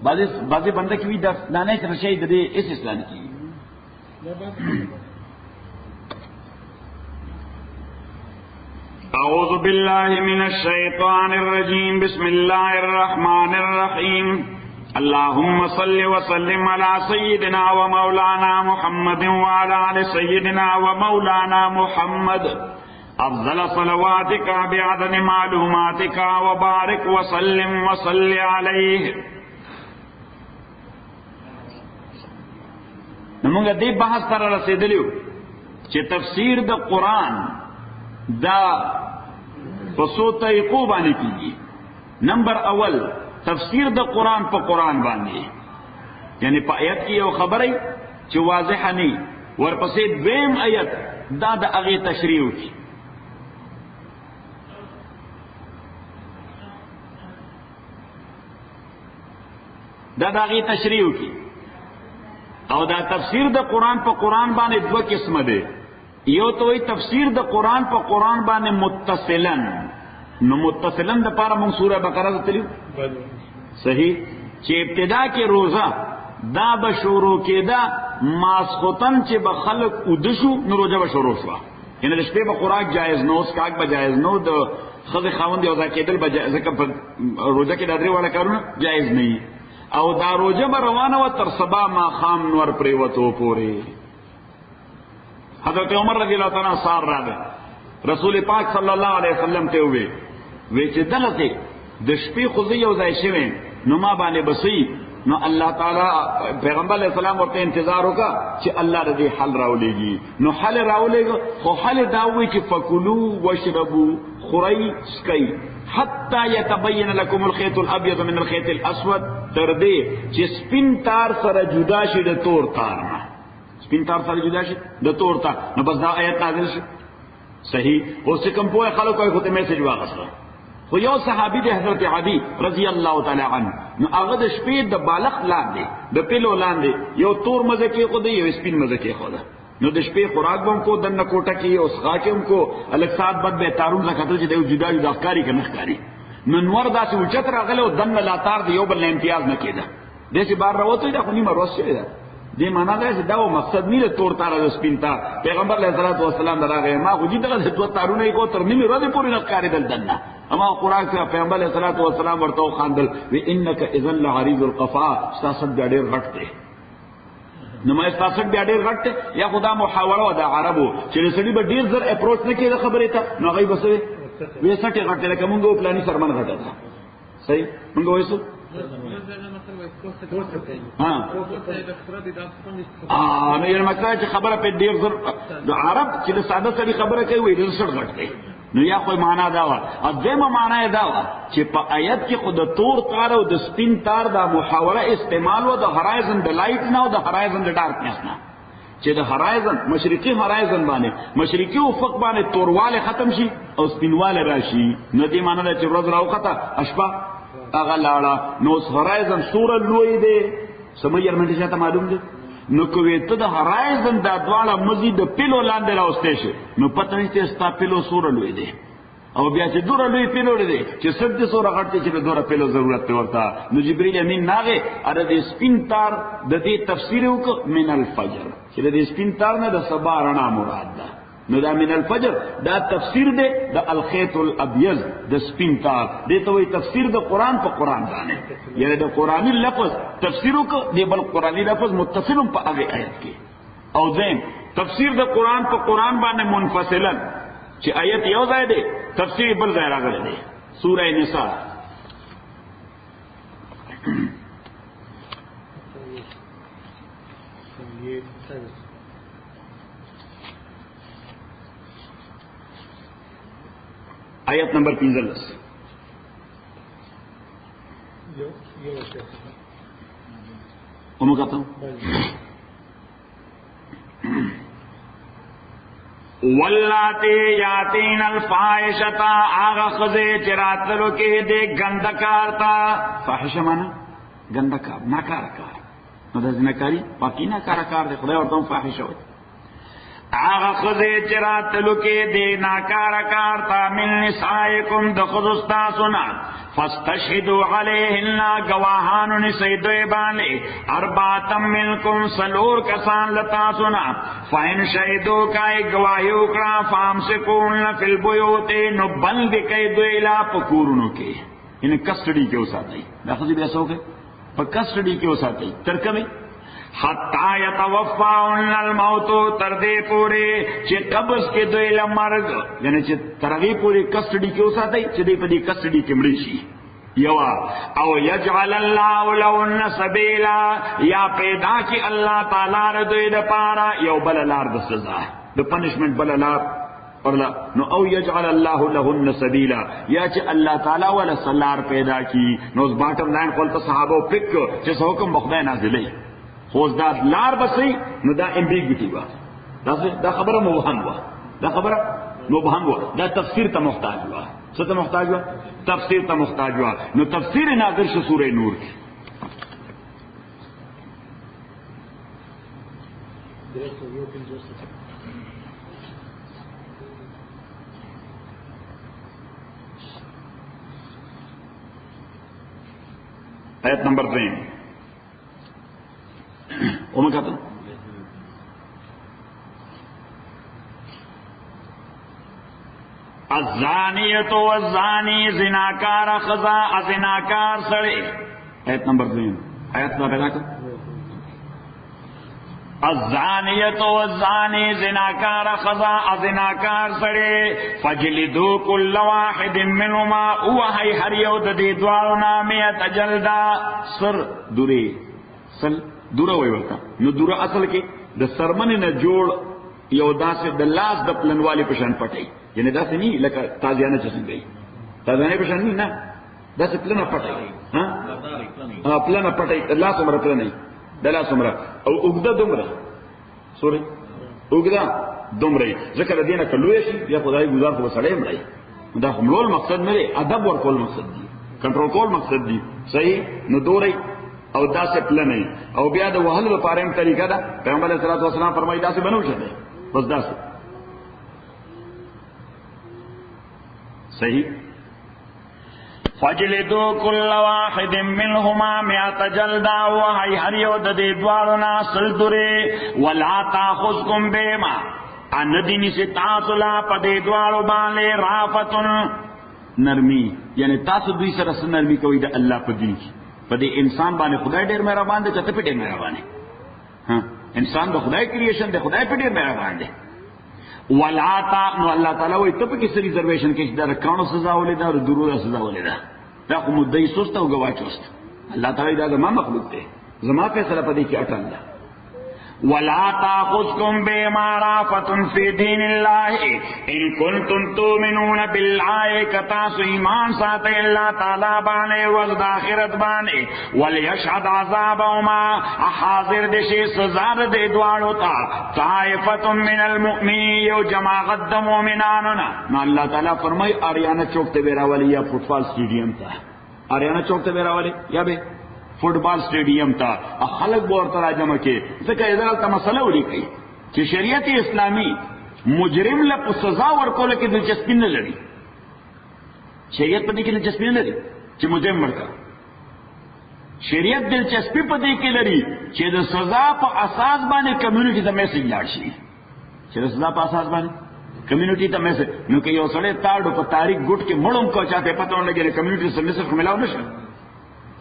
بعضی بندہ کی بھی دانے سے رشائی دے اس اسلام کی. اعوذ باللہ من الشیطان الرجیم بسم اللہ الرحمن الرحیم اللہم صل وسلم علی سیدنا و مولانا محمد وعلی آل سیدنا و مولانا محمد افضل صلواتک بعدد معلوماتک وبارک وسلم وصل علیہ. نمونگا دی بحث تر رسیدلیو چه تفسیر دا قرآن دا فسو طریقو بانے کیجی. نمبر اول تفسیر دا قرآن پا قرآن بانے، یعنی پا آیت کی یو خبری چه واضح نی، ورپسی دویم آیت دا اغی تشریعو کی. دا اغی تشریعو کی. او دا تفسیر دا قرآن پا قرآن بانے دو قسم دے. یو تو وی تفسیر دا قرآن پا قرآن بانے متصلن، نو متصلن دا پارا من سورہ بقرہ دا تلیو صحیح چی ابتدا کے روزہ دا بشورو کے دا ماسخوتن چی بخلق ادشو نو روزہ بشورو شوا، یعنی دشپے با خوراک جائز نو، سکاک با جائز نو، دا خز خاون دی اوزا کیدل با جائز، روزہ کے دادری والا کارونا جائز نہیں. او دا روزہ با روانا و تر سبا ما خام نور پریوتو پورے. حضرت عمر رضی اللہ تعالیٰ سار را دے رسول پاک صلی اللہ علیہ وسلم تے ہوئے ویچے دلتے دشپی خوزی او زائشویں نو ما بانے بسی، نو اللہ تعالیٰ پیغمبر علیہ السلام ورتے انتظار ہوگا چی اللہ رضی حل راولے گی. نو حل راولے گا خو حل داوی چی فکلو وشربو خوری سکی حتی یتبین لکم الخیط الابیض من الخیط الاسود تردے چی سپین تار سر جدا شد تور تارنا، سپین تار سر جدا شد د تور تار. نو بس دا آیت نازل شد صحیح. اس سے کم پوئے خلق کوئی خود میسج واغستا. خو یو صحابی دے حضرت عدی رضی اللہ تعالی عنہ، نو اغد شپید دا بالخ لاندے دا پلو لاندے یو تور مزے کے خود یو سپین مزے کے خود. نو د شپې خوراک بم کو دنه کوټه کې او سخاکم کو الک سات بد به تارون لکتل چې د جدا جدا ښکاری کنه ښکاری. نو نور داسې اوچت راغله او دنه لا تار دی یو بل امتیاز نه کېده. دې چې بار راوته دا خو نیمه ورځ شوې ده. دې معنا دا چې دا و مقصد نه تور تار د سپین تار. پیغمبر علیه الصلاۃ والسلام دراغه ما خو دې دغه دوه تارونه کو تر نیمه ورځې پورې نه ښکاری دل دنه. اما خوراک سے پیغمبر علیه الصلاۃ والسلام ورته خواندل و انک اذا لعریض القفا ساسد ډېر غټ نو ما استاسک بیا ډیر غټ یا خدا محاوره د عربو چې سړي به ډیر زر اپروچ نه کېده خبره ته نو غي بس وې سټه غټ لکه مونږ پلاني سرمن غټه ده صحیح مونږ وایو ها نو یې مکه چې خبره په ډیر زر د عرب چې د ساده سړي خبره کوي ډیر سړ غټ دی. نو یا کوئی معنا دا وا ادمه معنا دا وا چې په آیت کې خود تور تار او د سپین تار دا محاوره استعمال و د هرایزن د لایټ نه او د هرایزن د ډارکنس نه، چې د هرایزن مشرقي هرایزن باندې مشرقي افق باندې تورواله ختم شي او سپینواله راشي. نو دې معنا دا چې ورځ راوخته اشبا هغه لاړه نو هرایزن سوره لوی دی سمجھ یې ته معلوم دی. نو کوي ته د هرایزن دا دواړه مزید پیلو لاندې راوستې شي نو پته نشته ستا پیلو سوره لوی دی او بیا چې دوره لوی پیلو دی چې سب دې سوره غټ چې دوره پیلو ضرورت ورته. نو جبرئیل امین ناغه اره دې سپین تار د دې تفسیر وک من الفجر چې دې سپین تار نه د سبا رڼا مراد ده. نو دا من الفجر دا تفسیر دے دا الخیط الابیض دا سپین تار دے تو وہی تفسیر دا قرآن پا قرآن دانے یعنی دا قرآنی لفظ تفسیروں کو دے بل قرآنی لفظ متصلوں پا آگے آیت کے. او دین تفسیر دا قرآن پا قرآن بانے منفصلن چی آیت یو ځای دے تفسیر بل ځای راغلی دے سورہ نساء آیت نمبر 15 کہتا ہوں واللاتی یاتین الفاحشۃ آغا خزے چراتلو کے دے گندکارتا. فاحشہ مانا گندکار ناکار کار نو دا زنکاری پاکی ناکار کار دے خدای ورطا ہوں فاحشہ ہوئی. آغا خزے چراتلو کے دے ناکارا کارتا من نسائکم دخزستا سنا فاستشہدوا علیہن گواہانو نسیدوی بانے ارباتم منکم سلور کسان لتا سنا فین شہدو کائی گواہی اکڑا فامسکون فی البیوت نو بند کئی دویلا پکورنو کے انہیں کسٹڈی کے اساتی داخلی بیسا ہو گئے پا کسٹڈی کے اساتی ترکمی حتی یتوفاؤن الموت تردے پورے چی قبض کے دویل مرگ یعنی چی ترغی پوری کسٹڈی کے اساتی چی دی پا دی کسٹڈی کے مریشی یوا او یجعل اللہ لہن سبیلا یا پیدا کی اللہ تعالیٰ ردوی دا پارا یو بلالار دا سزا دا پنشمنٹ بلالار نو او یجعل اللہ لہن سبیلا یا چی اللہ تعالیٰ والا سلار پیدا کی نو اس باٹم لائن قولتا صحابہ پک چیس حکم بخدای نازلی خوز دا لار بسی نو دا امبیگوٹی با دا خبر مبہم ہوا دا خبر مبہم ہوا دا تفسیر تا محتاج ہوا ستا محتاج ہوا تفسیر تا محتاج ہوا نو تفسیر ناظر شو سورہ نور کی آیت نمبر 3 میں کہتا ہوں الزانیت والزانی زناکار خزا ازناکار سڑے آیت نمبر 3 آیت نہ پیدا کر الزانیت والزانی زناکار خزا ازناکار سڑے فجلدو کل واحد منہما اوہی ہر یود دی دوارنا میت جلدہ سر دوری سل دورا ہوئی ورکا نو دورا اصل کے دا سرمن نہ جوڑ یو دا سے دا لاس دا پلنوالی پشان پٹائی یعنی دا سے نہیں لکا تازیانہ چسن گئی تازیانہ پشان نہیں نا دا سے پلنہ پٹائی ہاں پلنہ پٹائی لاس عمرہ پلنہ دا لاس عمرہ او اگدہ دمرہ سوری اگدہ دمرہ ذکر دینا کلویا شی یا خدای گزار کو سڑے مرائی دا حملول مقصد میرے ادب ورکول مقصد دی کنٹرول کول مقصد دی صحیح نو دو رہی او دا سے پلن ہے او بیا دا وحل و پاریم طریقہ دا پیغمبر علیہ السلام فرمائی دا سے بنو شدے بس دا سے صحیح فجلدو کل واحد منہما میات جلدہ وحی ہر یود دی دوارنا سلدرے ولا تاخذکم بیما اندینی سے تاسلا پدی دوارو بالے رافتن نرمی یعنی تاسو دوی سر اصل نرمی کوئی دا اللہ پا دین کی پدی انسان بانے خدای دیر مہربان دے چاہتے پہ دیر مہربان دے ہاں انسان دا خدای کریشن دے خدای پہ دیر مہربان دے ولا نو اللہ تعالیٰ وی تب کس ریزرویشن کش دا رکانو سزا ہو لیدا اور درو دا سزا ہو لیدا دا خو مدعی سوستا و گواہ چوستا اللہ تعالیٰ دا زمان مخلوق دے زمان فیصلہ پدی کی اٹھان دا ولا تاخذکم بما رافت فی دین اللہ ان کنتم تؤمنون باللہ کتاس ایمان ساتھ اللہ تعالی بانے وقت آخرت بانے ولیشہد عذابہما حاضر دشی سزاد دے دوارو تا طائفت من المؤمنین یو جماعت دا مومنانونا نا اللہ تعالیٰ فرمائی آریانہ چوکتے بیرا والی یا فٹبال سٹیڈیم تا آریانہ چوکتے بیرا والی یا بے فٹبال سٹیڈیم تا خلق بور ترا جمع کے ذکر ادھر تا مسئلہ ہو لکھی کہ شریعت اسلامی مجرم لپ سزا ورکو لکی دلچسپی نہ لڑی شریعت پتی کی دلچسپی نہ لڑی کہ مجرم مرکا شریعت دلچسپی پتی کی لڑی کہ دا سزا پا اساس بانے کمیونٹی تا میسیج لارشی کہ سزا پا اساس بانے کمیونٹی تا میسیج نوکہ یو سڑے تاڑو پا تاریخ گٹ کے مڑم کو چاہتے پتہ ہونے لگے کمیونٹی سے میسیج کو ملاو نشا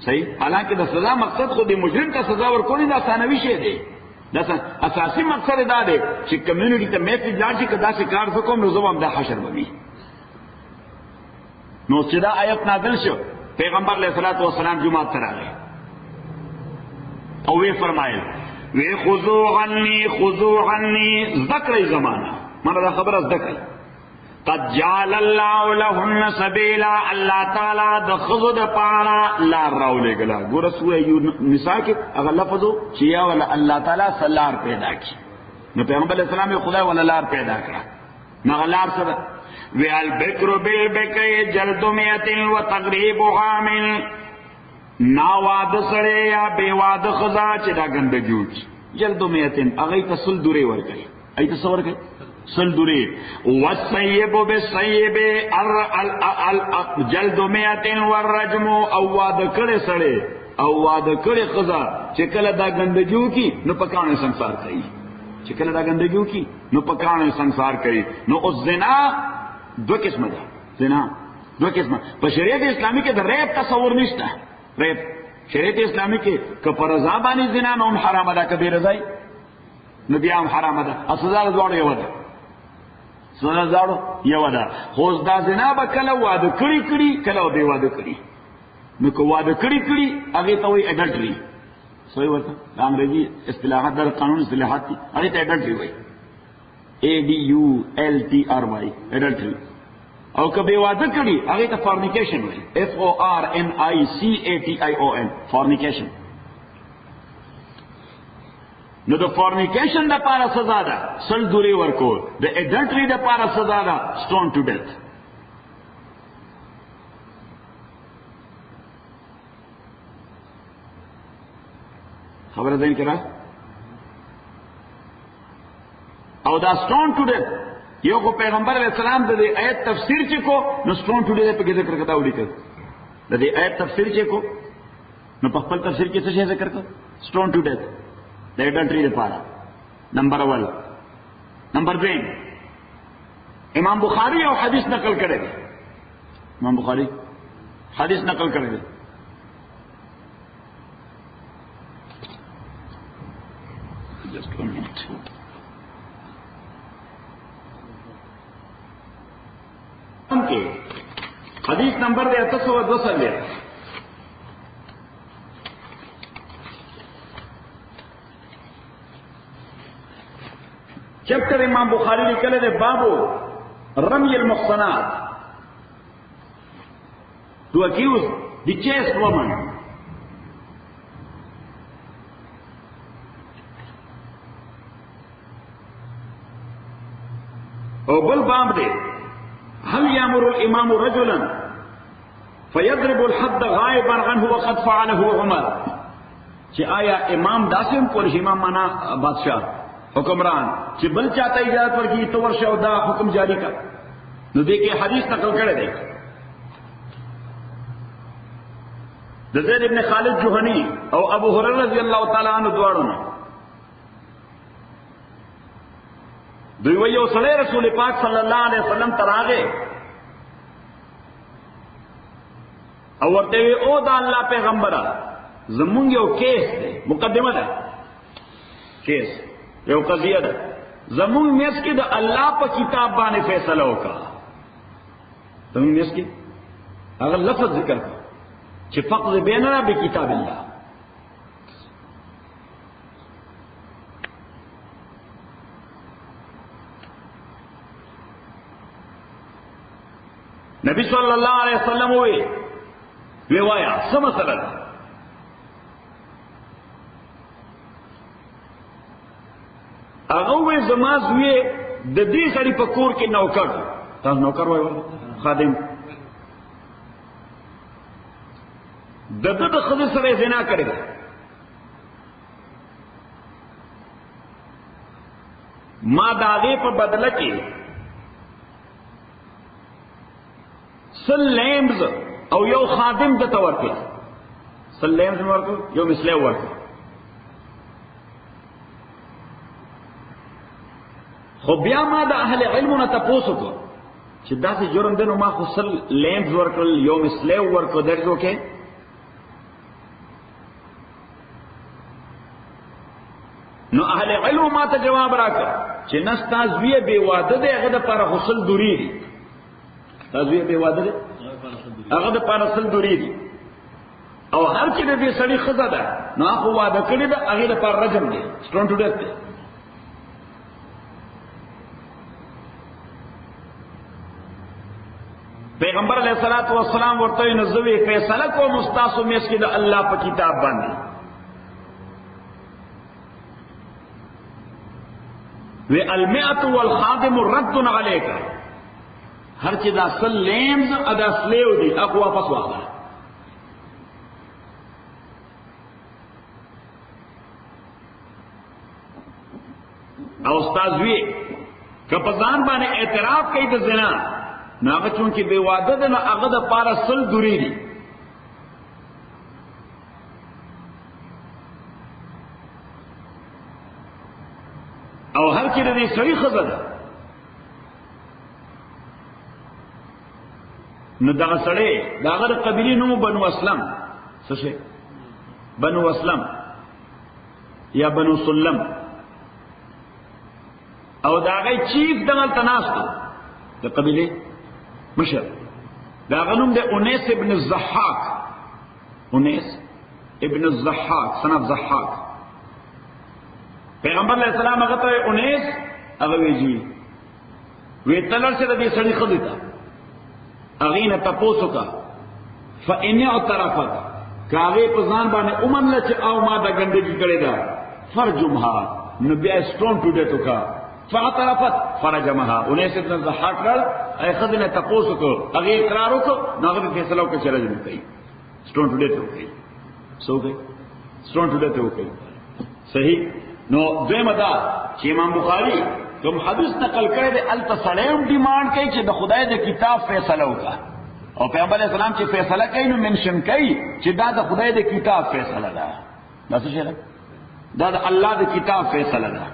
صحیح حالانکہ دا سزا مقصد خود مجرم کا سزا ورکولی دا ثانوی شے دے دا اساسی مقصد دا دے کہ کمیونٹی تا میسیج لارشی کہ دا سے کار سکو مرزوام دا حشر بمی نو صدا آیت نازل شو پیغمبر علیہ السلام جماعت کرا گئے اور وہ فرمائے وے خضو عنی ذکر زمانہ مانا دا خبر از ذکر قد جعل اللہ لہن سبیلا اللہ تعالیٰ دا خضو دا پارا لار راولے گلا گورا سورہ نساء کے اگر لفظو چیا والا اللہ تعالیٰ سلار پیدا کی نو پیغمبر علیہ السلام خدا والا لار پیدا کرا نغلار سر وی البکر بالبکر جلد میت و تغریب عامل نا واد سڑے یا بے واد خزا چدا گند جوچ جلد میتن اغی تسل دورے ور گئی ای تصور کړئ سل درې والسیب بالسیب جلد 100 والرجم او واده کړي سړی او واده کړي ښځه چې کله دا ګندګي وکړي نو په کاڼو سنګسار کوي، چې کله دا ګندګي وکړي نو په کاڼو سنګسار کوي. نو اوس زنا دو قسمه ده، زنا دو قسمه. په شریعت اسلامي کې د ریپ تصور نشته. ریپ شریعت اسلامي کې که پر رضا باندې زنا نو هم حرامه ده، که بې رضایي نو بیا هم حرامه ده. سزا د دواړو یوه ده، سزا د دواړو یوه ده. خو دا زنا به کله واده کړي کله بې واده کړي. نو که واده کړي هغې ته وایي اډلټري. سوی ورته د انګریزي اصطلاحات در قانون اصطلاحات دي، هغې ته اډلټري وایي، ADULTRY اډلټري. او که بې واده کړي هغې ته فارنیکیشن وایي، FORNICATION فارنیکیشن. نو د فارنیکیشن دپاره سزا ده 100 دورې ورکول، د اډلټري دپاره سزا ده stone to death. خبره ذهن کې را او دا stone to death یو خو پیغمبر علیہ السلام د دې آیت تفسیر چې کو نو stone to death په کې ذکر کړه ولیکل. د دې آیت تفسیر چې کو نو په خپل تفسیر کې څه شی ذکر کړ؟ stone to death د اډلټري لپاره. نمبر 1. نمبر 2 امام بخاری یو حدیث نقل کړی دی. امام بخاری حدیث نقل کړی دی. Just 1 minute. حدیث نمبر 802 چیپٹر امام بخاری لکھلے دے بابو رمی المحصنات to accuse the chaste woman. او بل باب دے هل يأمر الإمام رجلا فيضرب الحد غائبا عنه وقد فعله عمر. چې آیا امام داسم کول شي، امام معنا بادشاہ حکمران، چې بل چاته اجازه ورکړي تو ورشه او دا حکم جاری کړ. نو دې کې حدیث نقل کړی دی د زید ابن خالد جوهنی او ابو هريره رضی الله تعالی عنہ دواړو نه. دوی وی یو سړی رسول پاک صلی الله علیه وسلم تراغه او ورته وی او دا الله پیغمبره زمونږ یو کیس دی، مقدمه ده، کیس یو قضیه ده، زمونږ میس کې د الله په کتاب باندې فیصله وکړه. زمونږ میس کې هغه لفظ ذکر کړ چې فقط بیننا بکتاب الله. نبی صلی اللہ علیہ وسلم وی وایا څه مسله ده؟ هغه وی زما زوی د دې سړي په کور کې نوکر، تاسو نوکر وایو خادم، د ښځې سره زنا کړې ده. ما د هغې په بدله کې سل لیمز او یو خادم دته ورکړ. سل لیمز ورکړ، یو مسلیو ورکړ. خو بیا ما د اهل علمو نه تپوس وکړ چې داسې جرم دی نو ما خو سل لیمز ورکړل، یو مسلیو ورکړ، درځ وکې. نو اهل علمو ما ته جواب راکړ چې نه ستا زوی بې واده دی، هغه دپاره خو سل دورې دي. تازوی بے واده ده هغه د پاره سل دورې دي، او هر چې د دې سړي ښځه ده نو هغه واده کړې ده، هغې دپاره رجم دی، stone to death دی. پیغمبر علیہ الصلوۃ والسلام ورته نو زوی فیصله کوم ستاسو میس کې د الله په کتاب باندې. وی المئة والخادم رد علیک، ہر چیز اصل لیمز ادا سلیو دی اق واپس واغا. او استاد وی که په ځان باندې اعتراف کوي د زنا نو هغه چونکې بې واده ده نو هغه د پاره 100 دوری دي. او هر کې د دې سړي ښځه ده نو دغه سړی د هغه د قبیلې نوم بنو اسلم څه شی بنو اسلم یا بنو سلم او د هغې چیف دغلته ناست د قبیلې مشر د هغه نوم دی انیس ابن الضحاک. انیس ابن الضحاک صنف ضحاک. پیغمبر علیہ السلام هغه ته انیس هغه ویجی وی تلل سره دې سړي ښځې ته هغې نه تپوس وکړه فإن اعترفت که هغې په ځان باندې ومنله چې او ما دا ګندګي کړې ده فرجمها نو بیا یې سټون ټو ډیت وکړه. فاعترفت فرجمها. انیس ابن الضحاک راړ هغې ښځې نه تپوس وکړو هغې اقرار وکړو نو هغه فیصله وکړه چې رجم کوي سټون ټو ډیت وکړي څه وکړي سټون ټو ډیت وکړي. صحیح. نو دویمه دا چې امام بخاري کوم حدیث نقل کړی دی هلته سړی هم ډیمانډ کوي چې د خدای د کتاب فیصله وکړه او پیغمبر علیه السلام چې فیصله کوي نو منشن کوي چې دا د خدای د کتاب فیصله ده. دا څه شی ده؟ دا د الله د کتاب فیصله ده.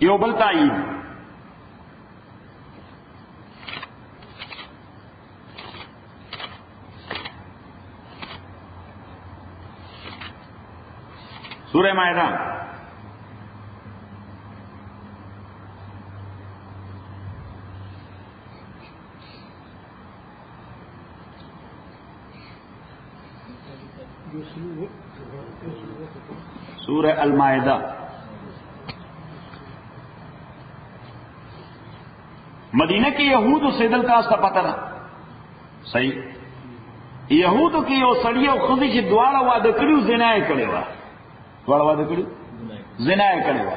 یو بل تایید سورہ مائدہ سورہ المائدہ مدینہ کے یہود سے دل کا اس کا پتہ نہ صحیح. یہود کی یو سړی او ښځې چې دواړه واده کړي زنا یې کړې وه دواړه واده کړي زنا یې کړې وه.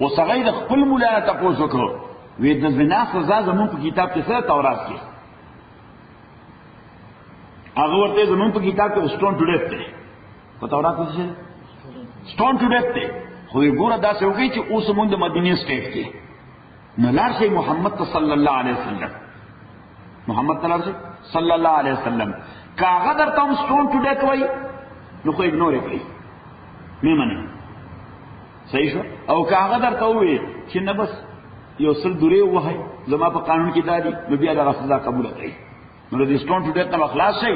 اوس هغه د خپل مولا نه تپوس وکړو وی د زنا سزا زمونږ په کتاب کې څه تورات کې هغه ورته زمونږ په کتاب کې سټون ټو ډیت دی په تورات کې څه سټون ټو ډیت دی خو یې ګوره داسې وکړي چې اوس مونږ د مدینې سټیټ کې نو لاړ شئ محمد ته صلی الله علیه وسلم محمد ته لاړ شئ صلی الله علیه وسلم که هغه درته هم سټون ټو ډیت وایي نو خو اګنور یې کړئ مې منئ صحیح شو. او که هغه درته ووایي چې نه بس یو 100 دورې ووهئ زما په قانون کې دا دي نو بیا دغه سزا قبوله کړئ نو د سټون ټو ډیت نه به خلاص شئ.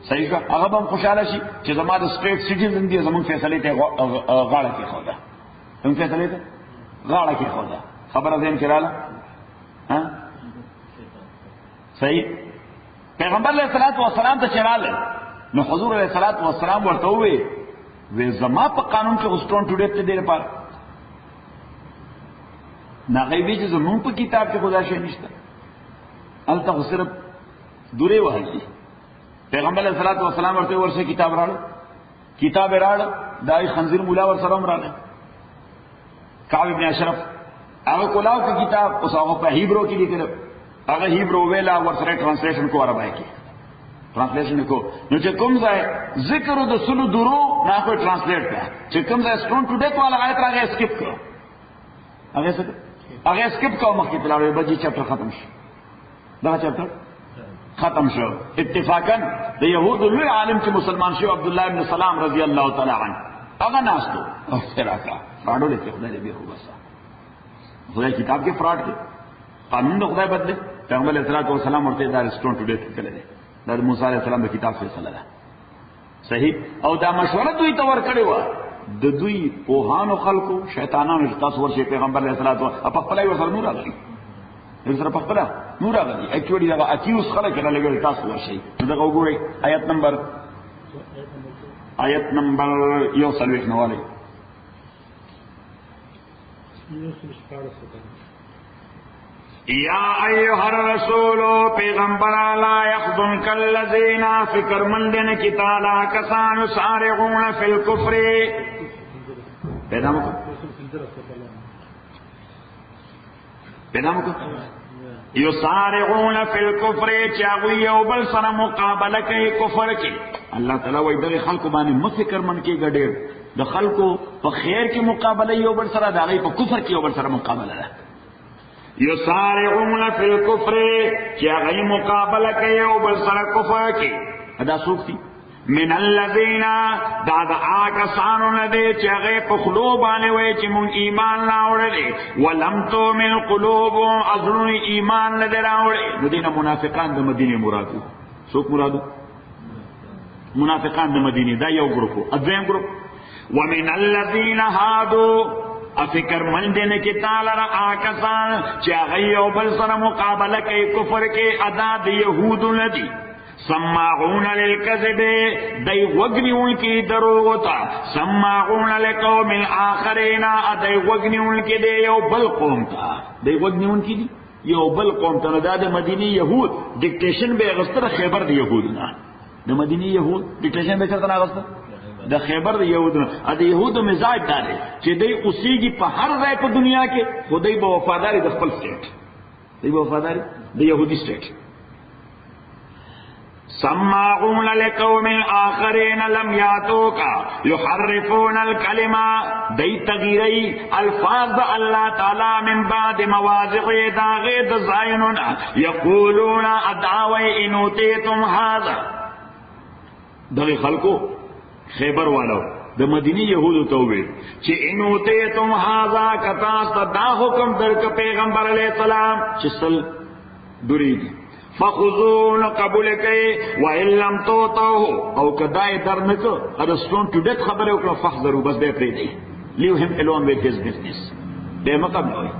صحیح شو. هغه به هم خوشحاله شي چې زما د سټیټ سټیزن دی زمونږ فیصلې ته غاړه کېښوده زمونږ فیصلې ته غاړه کېښوده. خبره ذهن کې راله صحیح. پیغمبر علیہ الصلوۃ والسلام ته چې راغله نو حضور علیہ الصلوۃ والسلام ورته وویل وی زما په قانون کې سټون ټو ډیت ته دی لپاره نه هغې وی چې زمونږ په کتاب کې خو دا شی نشته هلته خو صرف دورې وهل دي. پیغمبر علیہ الصلوۃ والسلام ورته ورسره کتاب راړه کتاب یې راړه دا یې خنزیر مولا ورسره هم راغی کعب ابن اشرف هغه کولاو کې کتاب اوس هغه په هیبرو کې لیکل هغه هیبرو ویلا ورسره ټرانسلیشن کو عربی کې ټرانسلیشن کو نو چې کوم ځای ذکر د سلو درو نه کو ټرانسلیټ کړه چې کوم ځای سټون ټو ډیت والا آیت راغی سکپ کړه هغه سکپ کړه مخکې تلاوي بجې چپټر ختم شو دا چپټر ختم شو. اتفاقا د یهودو لوی عالم چې مسلمان شو عبد الله ابن سلام رضی الله تعالی عنه هغه ناستو او راکا فراډو له خدای دې به وباسه خدای کتاب کې فراډ کې قانون د خدای بدله. پیغمبر علیہ الصلوۃ والسلام ورته دا سټون ټو ډیت کړل دي د موسی علیہ السلام د کتاب فیصله ده صحیح. او دا مشوره دوی ته ورکړې وه د دوی پوهانو خلکو شیطانانو چې تاسو ورشئ پیغمبر علیہ الصلوۃ والسلام په خپله یې ورسره نور راغلي سره په خپله نور راغلي اکچولی دغه اتیوس خلک رالګوي تاسو ورشئ نو دغه وګورئ آیت نمبر 149 یا ایها الرسول پیغمبر لا يحزنك الذين فکر مندن کی تعالی کسان سارعون فی الكفر پیدا مکو یسارعون فی الکفر چاوی یو بل سره مقابله کوي کفر کې. الله تعالی وایي دغه خلکو باندې مه فکر من کېږه ډېر، د خلکو په خیر کې مقابله یو بل سره، د هغوی په کفر کې یو بل سره مقابله ده. یسارعون فی الکفر چې هغوی مقابله کوي یو بل سره کفر کې. دا څوک دي؟ من الذین دا د آکسانو نه دی چې هغوی په خولو باندې وایي چې مونږ ایمان راوړلی، ولم تؤمن قلوبهم زړونو ایمان نه دی راوړی. نو دې نه منافقان د مدینې مراد وو. څوک مراد وو؟ منافقان د مدینې، دا یو ګروپ وو. دویم ګروپ ومن الذین هادو افکر مند نه کې تعالی را آکسان چې هغوی یو بل سره مقابله کوي کفر کې، ادا د یهودو نه دي. سماعون للکذب دی وگنیون کی دروغ تا، سماعون لقوم آخرین دی وگنیون کی دی یو بل قوم تا، دی وگنیون کی دی یو بل قوم تا. دا د مدینی یهود ڈکٹیشن بے اغسطر خیبر دی یهود نا، د مدینی یهود ڈکٹیشن بے چرتنا اغسطر د خیبر دی یهود نا. د یهود مزاج دارے چې دی اسیگی پا ہر ځای په دنیا کې، خودی با وفاداری د خپل سٹیٹ، دی با وفاداری د یهودی سٹیٹ. سماعون لقوم آخرین لم یاتوک یحرفون الکلمہ دی تغییری الفاظ اللہ تعالی من بعد مواضع داغید زائنون یقولون ادعوی انوتیتم هذا. دغی خلقو خیبر والو د مدینی یهودو تووی چی انوتیتم هذا کتاست دا حکم درک پیغمبر علیہ السلام چسل دوری دی فخذون قبول کئی وَإِن لَمْ تُؤْتَوْهُ او کدای در نکو اگر stone to death خبر اوکلا فخذرو بس دے پریدی. leave him alone with his business. دے مقابل ہوئی.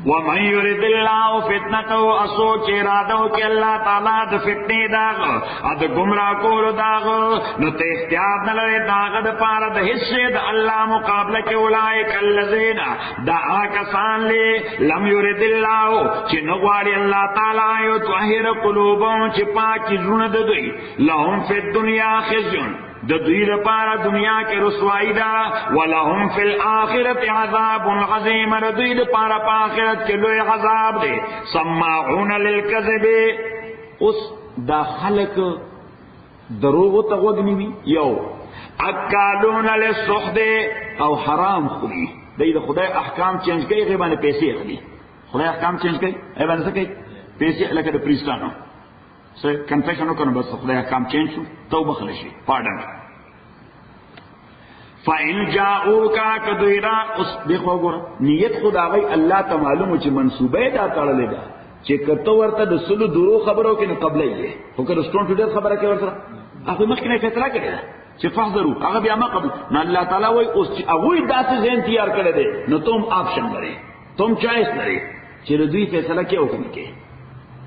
وَمَنْ يُرِدِ اللَّهُ فِتْنَتَهُ اسوچ ارادو کہ اللہ تعالیٰ دا فتنی داغ اد گمراہ کولو داغ نو تے اختیار نلے داغ دا پارا دا حصے دا اللہ مقابلہ کے اولائک اللذین دا آکسان لے لم يُرِدِ اللَّهُ چی نغواری اللہ تعالیٰ یتوہر قلوبوں چی پاکی زون دوی لہم فی الدنیا خزیون د دوی لپاره دنیا کې رسوائی دا، ولهم فی الاخرت عذاب عظیم، د دوی لپاره په آخرت کې لوی عذاب دی. سماعون للکذب اوس دا خلق دروغ ته غوږ نیوي، یو اکالون للسحت او حرام خوري، دی د خدای احکام چینج کوي، هغې باندې پیسې اخلي. خدای احکام چینج کوي، هغې باندې څه کوي؟ پیسې، لکه د پریستانو کنفیشن وکنو بس خدای احکام چینج شو، توبه خلشی پاردن. فَإِن جَاءُوكَ كَدُوِرَا اس دیکھو گورا نیت خود آگئی اللہ تا معلومو چی منصوبه دا تاڑلے دا چی کتو ورطا دا سلو درو خبرو کنو قبلی ہے ہوکر سٹون ٹوڈر خبرہ کے ورطا آخوی مخینے فیصلہ کرے دا چی فحضرو آگا بیا ما قبل نا اللہ تعالیٰ وی اس چی اگوی دا سے ذہن تیار کرے دے نا تم آپشن لرے، تم چائس لرے چی ردوی فیصلہ کیا ہوکنی کے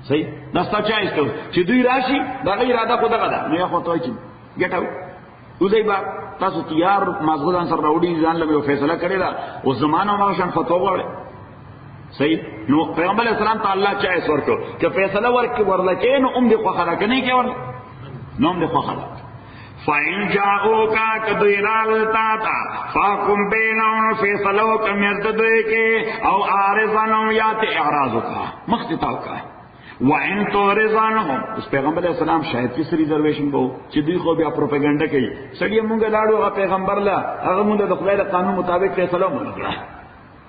صحیح نستا چائس کرو چی دوی راشی دا غیر ارادہ خود غدا نو یا خواهتوائی چی گیٹ آو اوزای با تاسو تیار مازغدان سر راوڑی ځان لگے و فیصلہ کرے دا اس زمانہ مغشان فتوہ غوڑے صحیح نو پیغمبر علیہ السلام تا اللہ چائس ورکو کہ فیصلہ ورلکے نو ام دی خواخرہ کنی کیا ورلک نو ام دی خواخرہ. فَإِن جَاءُوكَ كَدُوِرَالْتَاتَ فَحْكُمْ بَيْنَهُمْ فَيْصَلَوْا كَمْ يَرْتَدُوكَ أَوْ أَعْرِضَنْهُمْ يَاتِ إِعْرَاضُكَ مختتاوکا ہے. وَإِن تُعْرِضْ اس پیغمبر علیہ السلام شاید کس ریزرویشن بہو چی دوی خو بیا پروپیگنڈا کئی سڑی مونگا لاڑو اگا پیغمبر لا اگا مونگا دخلائی دا قانون مطابق فیصلہ مونگا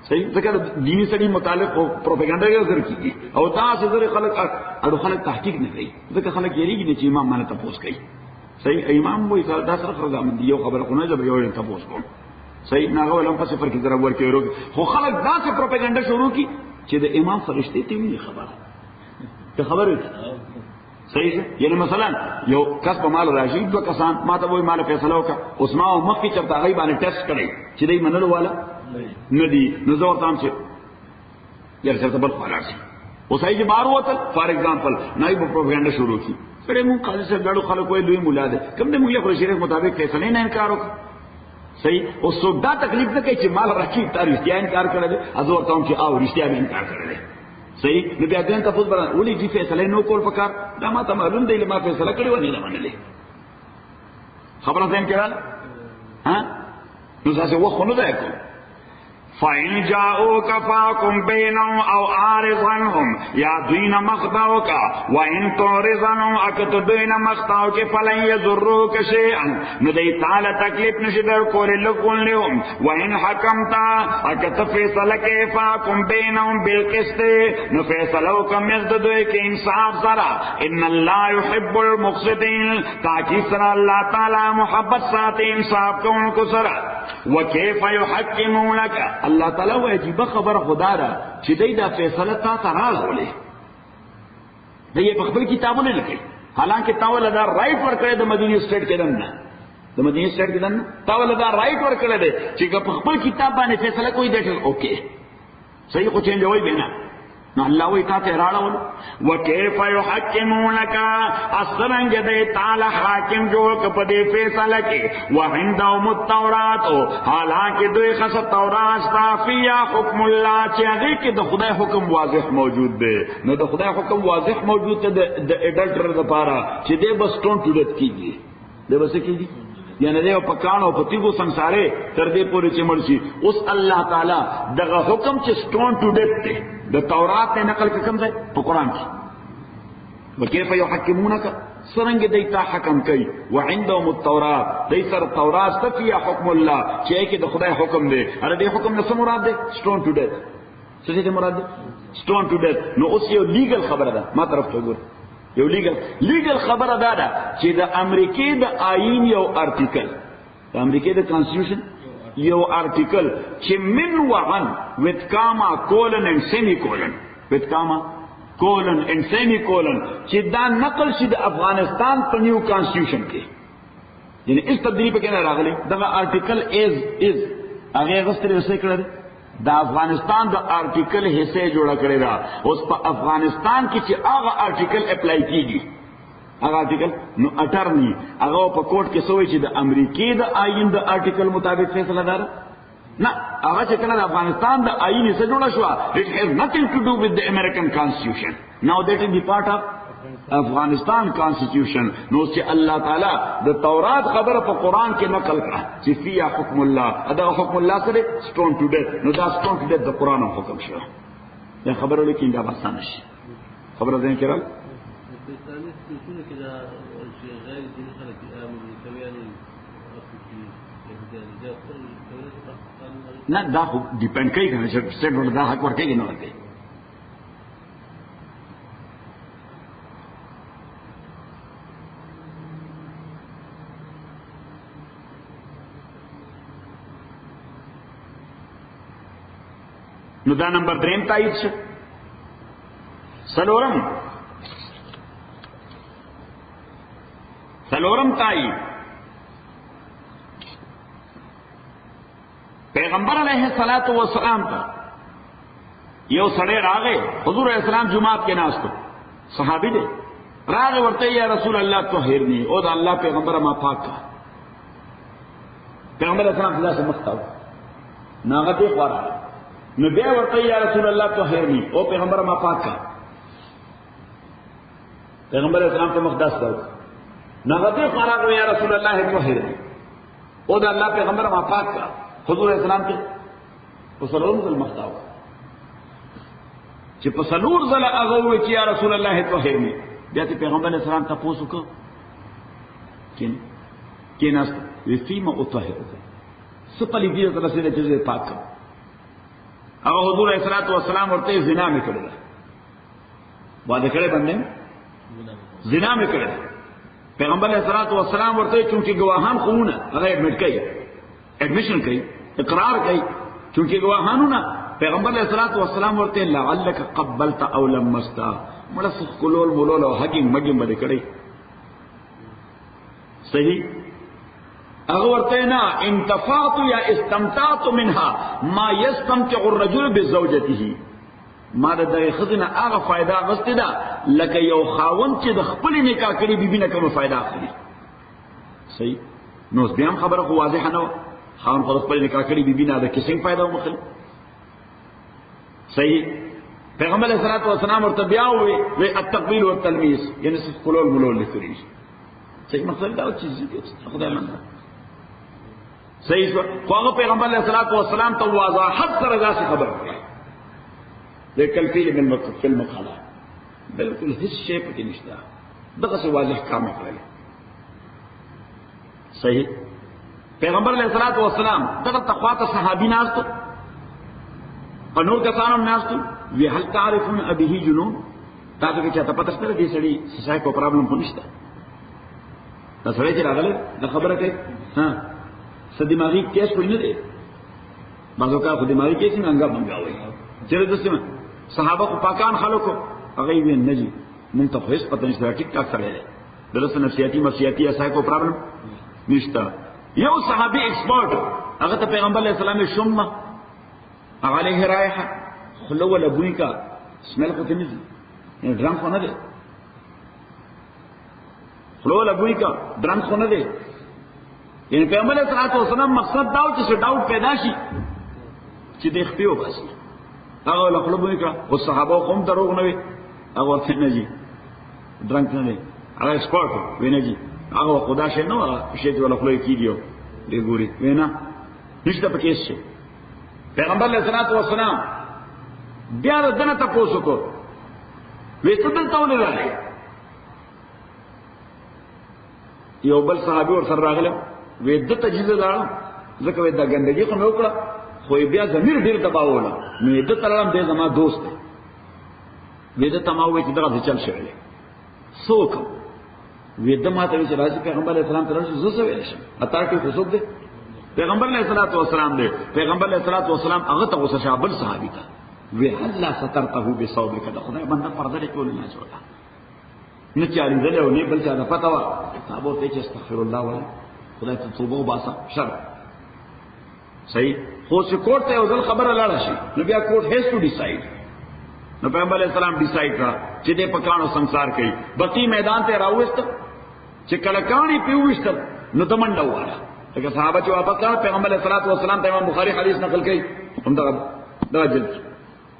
صحیح ذکر دینی سڑی متعلق پروپیگنڈا کے ذکر کی او دا سے ذر خلق اڑو خلق تحقیق نہ گئی ذکر خلق یری کی نیچے امام مانا تپوس گئی صحیح امام وہی دا صرف رضامندی یو خبر کو نہ جب یو تپوس کو صحیح ناغو علم کا صفر کی ذرا ور کے روک خو خلق دا سے پروپیگنڈا شروع کی چی دا امام فرشتے تی نہیں خبر ته خبر صحیح ہے یعنی مثلا یو کس په مال راشي دو کسان ما ته وای مال فیصله وکا اوس ما مخکې چرته غي باندې ټیسټ کړي چې دای منلو والا ندی نو زه ورته چې یار څه بل خلاص اوس هیڅ بار وته فار ایگزامپل نای په پروپاګاندا شروع کی سره مون قاضي صاحب ډاډو خلک وای دوی مولا ده کوم د موږ خو شریعت مطابق فیصله نه انکار وکړي صحیح اوس دا تکلیف نه کوي چې مال راکې تاریخ یې انکار کړل ازو ورته چې او رښتیا به انکار کړل صحیح نو بیا دین تاسو بران ولې دې فیصله نو کول پکار دا ما ته معلوم دی ما فیصله کړی و نه منلې خبره زم کړه ها نو تاسو وخت نه ده کو فَإِنْ جَاءُوكَ فَاحْكُمْ بَيْنَهُمْ أَوْ أَعْرِضْ عَنْهُمْ یا دوینا مخداوك وَإِنْ تُعْرِضْ عَنْهُمْ اکت دوینا مخداوك فَلَنْ يَضُرُّوكَ شَيْئًا ندی تعالی تکلیف نشدر کولی لکن لیهم وَإِنْ حَكَمْتَ اکت فیصلک فَاحْكُمْ بَيْنَهُمْ بِالْقِسْطِ نفیصلوک مزددوی کے انصاف سرا ان اللہ يحب المقسطین تاکہ سرا اللہ تعالی محبت ساتھ انصاف کو ان کو سرا وَكَيْفَ يُحَكِّمُونَكَ اللہ تعالیٰ وہ عجیب خبر خدا را چې دی دا فیصله تا ته راغولې دا یې په خپل کتابونه لیکي حالانکه تا ول دا رائټ ورکړی د مدینه سټیټ کې دنه د مدینه سټیټ کې دنه تا ول دا رائټ ورکړی دی چې په خپل کتاب باندې فیصله کوي دی اوکے صحیح خو چینج وای بینا نو الله وی تا ته راړول وکيف يحكمونك اسرنګ دې تعالی حاکم جوړ په دې فیصله کې وعندهم التوراۃ حالانکه دوی خاصه تورات صافیا حکم الله چې هغه کې د خدای حکم واضح موجود دی نو د خدای حکم واضح موجود دی د اډلټر لپاره چې دې بس ټون ټوډت کیږي دې بس کیږي یعنی دې په کانو په تیګو ਸੰساره تر دې پورې چې مرشي اوس الله تعالی دغه حکم چې ټون ټوډت دی د تورات نے نقل کم ځای په قران کې وکيف يحكمونك سرنګ دیتا حکم کوي وعندهم التوراۃ دې سره تورات تفیا حکم الله چې کې د خدای حکم دی اره دې حکم نه مراد دی ستون ټو ډیت څه دې مراد دی ستون ټو ډیت نو اوس یو لیګل خبره ده ما طرف ته ګور یو لیګل خبره ده چې د امریکای د آئین یو ارټیکل د امریکای د کانسټیټیوشن یو ارټیکل چې من وعن with comma colon and semicolon with comma colon and semicolon چې دا نقل شي د افغانستان په نیو کانسټیټیوشن کې یعنی اس تبدیلی په کې نه راغلی دا ارټیکل از هغه غوښتل وسې کړل دا افغانستان د ارټیکل حصے جوړ کړی دا اوس په افغانستان کې چې هغه ارټیکل اپلای کیږي هغه ارټیکل نو اټرنی هغه په کوर्ट کې سوې چې د امریکای د آئین د ارټیکل مطابق فیصله دار نه هغه چې کله د افغانستان د آئین سره جوړه شو it has nothing to do with the American Constitution now that is the part of افغانستان کانسټیټیوشن نو چې الله تعالی د تورات خبره په قران کې نقل کړه چې فیا حکم الله دا حکم الله سره ستون ټو ډیت نو دا ستون ټو ډیت د قران حکم شو دا خبره لیکي دا آسان شي خبره ده کړه نه دا خو ډیپند کوي کنه چې سټیټ ول دا حق ورکړي نه ورکړي نو دا نمبر 3 تایید شو سلورم تایید پیغمبر علیہ الصلوۃ والسلام ته یو سړی راغی حضور علیہ السلام جمعات کې ناستو صحابي دی راغی ورته یا رسول الله طهرنی او دا الله پیغمبر ما پاک پیغمبر علیہ السلام خلاص مختاو ناغه دی خورا نو بیا ورته یا رسول الله طهرنی او پیغمبر ما پاک پیغمبر اسلام ته مقدس کړ ناغه دی خورا یا رسول الله طهرنی او دا الله پیغمبر ما پاک حضور اسلام ته وسلام ذل مختاو چې په سلور ځله هغه وی چې یا رسول الله طهرنی بیا ته پیغمبر اسلام ته پوښتنه وکړه کیناست وفیما اطهرک سپلی دې سره سره چې پاک هغه حضور اسلام ورته زنا میکړل باندې کړه باندې زنا میکړل پیغمبر اسلام ورته چونکی گواهان خونه هغه ایڈمٹ کړي ایڈمیشن کوي اقرار کوي چونکه گواهانونه پیغمبر علیہ الصلوۃ والسلام ورته لعلک قبلت او لمست مړه سکولول مولول او حقیم مګم باندې کړي صحیح هغه ورته نه انتفاعت یا استمتعت منها ما يستمتع الرجل بزوجته ما دغه خزنه هغه فائدہ غسته ده لکه یو خاوند چې د خپل نکاح کړي بیبي نه کوم فائدہ اخلي صحیح نو بیا هم خبره خو واضحه نه خاوند خپل نکاح کړي بیبي نه د کیسنګ فائدہ مخل صحیح پیغمبر علیہ الصلوۃ والسلام ورته بیا وی التقبیل والتلمیس یعنی څه کولول مولول لري صحیح مقصد دا چې خدای منه صحیح شو. خو هغه پیغمبر علیه الصلاۃ والسلام ته وضاحت سره داسې خبر کړی د کلفیل فی المقاله، بالکل هیڅ شی پکې نشته، دغسې واضح کار مې کړی. صحیح. پیغمبر علیه الصلاۃ والسلام دغه خواته صحابي ناستو او نور کسان هم ناستو، وی هل تعرفون ابه جنون، تاسو کې چاته پته شته دې سړي سایکو پرابلم خو نشته؟ دا سړی چې راغلی دا خبره کوي ها څه دماغي کیس خو نه دی، بعض اوقات خو دماغي کیس نه انګا منګا وایي چېرې داسې صحابه خو پاکان خلکو هغه یې ویل نه جي مونږ ته خو هېڅ پته نشته، ټیک ټاک سړی دی، دلته نفسیاتي مسیاتي سایکو پرابلم نشته. یو صحابي ایکسپرټ هغه ته پیغمبر علیه السلام شمه علیه رایحه خله ولا بوی کا سمیل خو ته نه ځي، یعنې ډرم خو نه دی، خله ولا بوی کا ډرم خو نه دی. یعنې پیغمبر علیه الصلاۃ والسلام مقصد دا و چې څه ډاوټ پیدا شي چې د خپې وباسي، هغه ولا خله بوی کړه. او صحابه خو هم دروغ نه وي، هغه ورته نه ځي ډرنک نه دی، هغه ایکسپرټ وی نه ځي، هغه خدا شي نو هغه شی چې ولا خله کېږي دی ګوري وینا نشته پکې شي. پیغمبر علیه الصلاۃ والسلام بیا دنه تاسو کو وې څه دلته ونه راغلی. یو بل صحابي ور سره راغله وې د تجهیز لاړ ځکه وې دا ګندګي خو مې وکړه، خو بیا زمير ډیر دباوله، مې د تلم دې زما دوست دی، وې د تماوي چې دغه چل شوی څوک وې د ماته چې راځي پیغمبر علیه السلام ته راځي زه څه ویل شم اته کې څوک دی؟ پیغمبر علیه الصلاۃ والسلام دی. پیغمبر علیه الصلاۃ والسلام هغه ته غوسه شابل صحابي ته وی الله سترته بصوبک، دا خدای بنده پرده لري ټول نه جوړه نه چاري دل او نه بل چا نه پتا وا صاحب ته چې استغفر الله وای خدای ته توبه وباسه شر. صحیح. خو چې کوټ ته ځل خبره لاړه شي نو بیا کوټ هیڅ ټو ډیسایډ. نو پیغمبر علیه السلام ډیسایډ کړ چې دې پکانو ਸੰسار کوي. بقی میدان ته راوست چې کله کانی پیوښت نو تمنډه واره لکه صحابه چې واپس کړ. پیغمبر علیه الصلاۃ والسلام ته امام بخاری حدیث نقل کړي هم دا جلد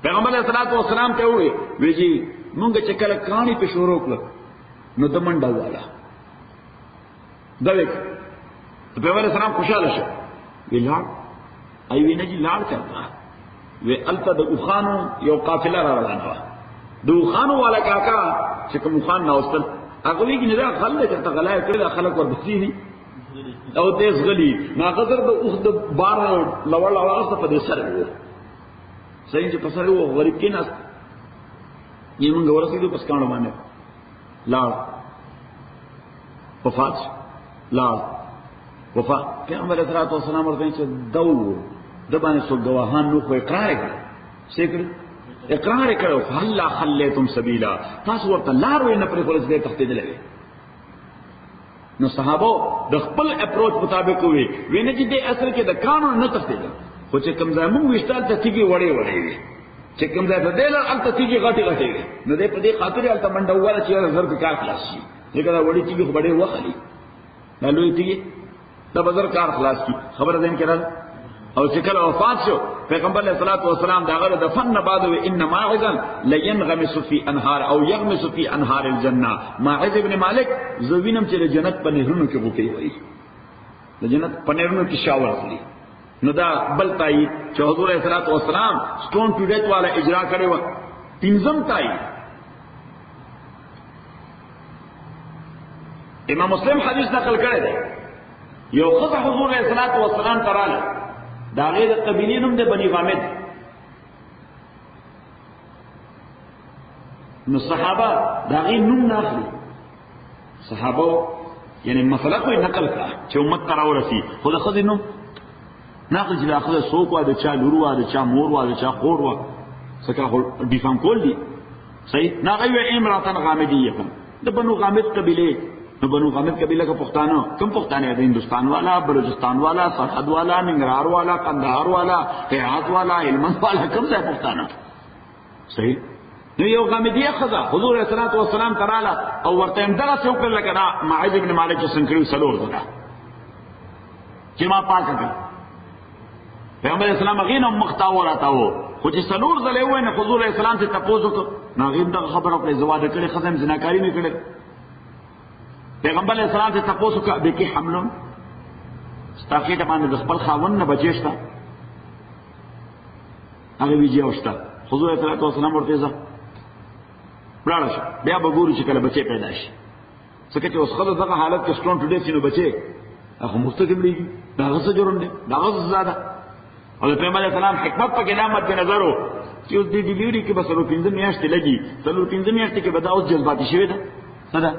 پیغمبر علیه الصلاۃ والسلام ته وی ویجی مونږ چې کله کانی په شروع کړ نو تمنډه واره دا وک پیغمبر علیه السلام خوشاله شو ویلار ای وینه جی لاړ کرتا وی الته د اوخانو یو قافله را روانه و، د اوخانو والا کاکا چې کوم خان ناوستل هغه وی نه دا خلک چې غلای کړل خلک ور بسیږي او تیز غلی ناقدر د اوخ د بار لوړ لوړ په دې سره وو. صحیح چې پسره وو غریب کې ناس یې موږ ورسېدو پس کانو باندې لاړ وفات لاړ وفات. پیغمبر علیه الصلاۃ والسلام ورته چې دو د باندې څو گواهان نو خو اقرار کړ سیکړ اقرار کړو الله خلیتم سبیلا، تاسو ورته لار وې نه پرې خلاص دې تختیدلې. نو صحابه د خپل اپروچ مطابق وي ویني چې د اصل کې د قانون نه تختیدل، خو چې کوم ځای موږ وشتال ته تیږي وړې وړې وي چې کوم ځای ته دل الته تیږي غټي غټي وي نو دې په دې خاطر الته منډه وره چې زر کار خلاص شي، ځکه دا وړې تیږي خو ډېر وخلي نه لوي تیږي دا بازار کار خلاص کی خبر دین کړه. او چې کله وفات شو پیغمبر علیه الصلاۃ والسلام دا غره دفن بعد و ان ماعزا لينغمس في انهار او يغمس في انهار الجنه. ماعز ابن مالک زوینم چې جنت په نهرونو کې وکي وای، د جنت په نهرونو کې شاور اخلي. نو دا بل تای چې حضور علیه الصلاۃ والسلام سټون ټو ډیت والا اجرا کړي و. تینزم تای امام مسلم حدیث نقل کړی دی، یو خدای حضور علیه الصلاۃ والسلام تراله دا غیر قبیلی نوم دی بنی غامد. نو صحابه دا غیر نوم نه اخلي، صحابه یعنی مسله کوئی نقل کړه چې امت ته راورسي، خو د خدای نوم نقل چې اخله سوق وا د چا لور وا د چا مور وا د چا خور وا څنګه ډیفام کول دي. صحیح. نه غوي امراتن غامدیه د بنو غامد قبیله. نو بنو غامد قبیله کا پښتانه کوم پښتانه د هندستان والا، بلوچستان والا، سرحد والا، ننګرهار والا، قندهار والا، هرات والا، هلمند والا، کوم ځای پښتانه. صحیح. نو یو غامدیه خدا حضور علیه الصلاۃ والسلام تراله او ورته دغه څوک لکه دا معاذ ابن مالک څنګه کړو سلور دا چې ما پاک کړ. پیغمبر اسلام غینه مختاور اتاو خو چې سلور زله وای نه حضور علیه السلام ته تاسو ته ناغین دا خبره پر زواده کړي خدام زناکاری نه کړي. پیغمبر علیہ السلام سے تپوسو کا بے کی حملون ستاخیټه باندې د خپل خاوند نه بچیشتا هغه ویجی اوستا حضور صلی الله علیه وسلم ورته ځه بلاړ شه بیا به ګورو چې کله بچی پیدا شي څنګه چې اوس خلک دغه حالت کې سټون ټوډے سينو بچي هغه مستقیم لري دا څه جوړم دي دا څه زیاده او پیغمبر علیه السلام حکمت په کې نامت به نظر وو چې اوس د ډیلیوري کې بس ورو 15 میاشتې لګي څلور 15 میاشتې کې به دا اوس جذباتي شوی ده څه ده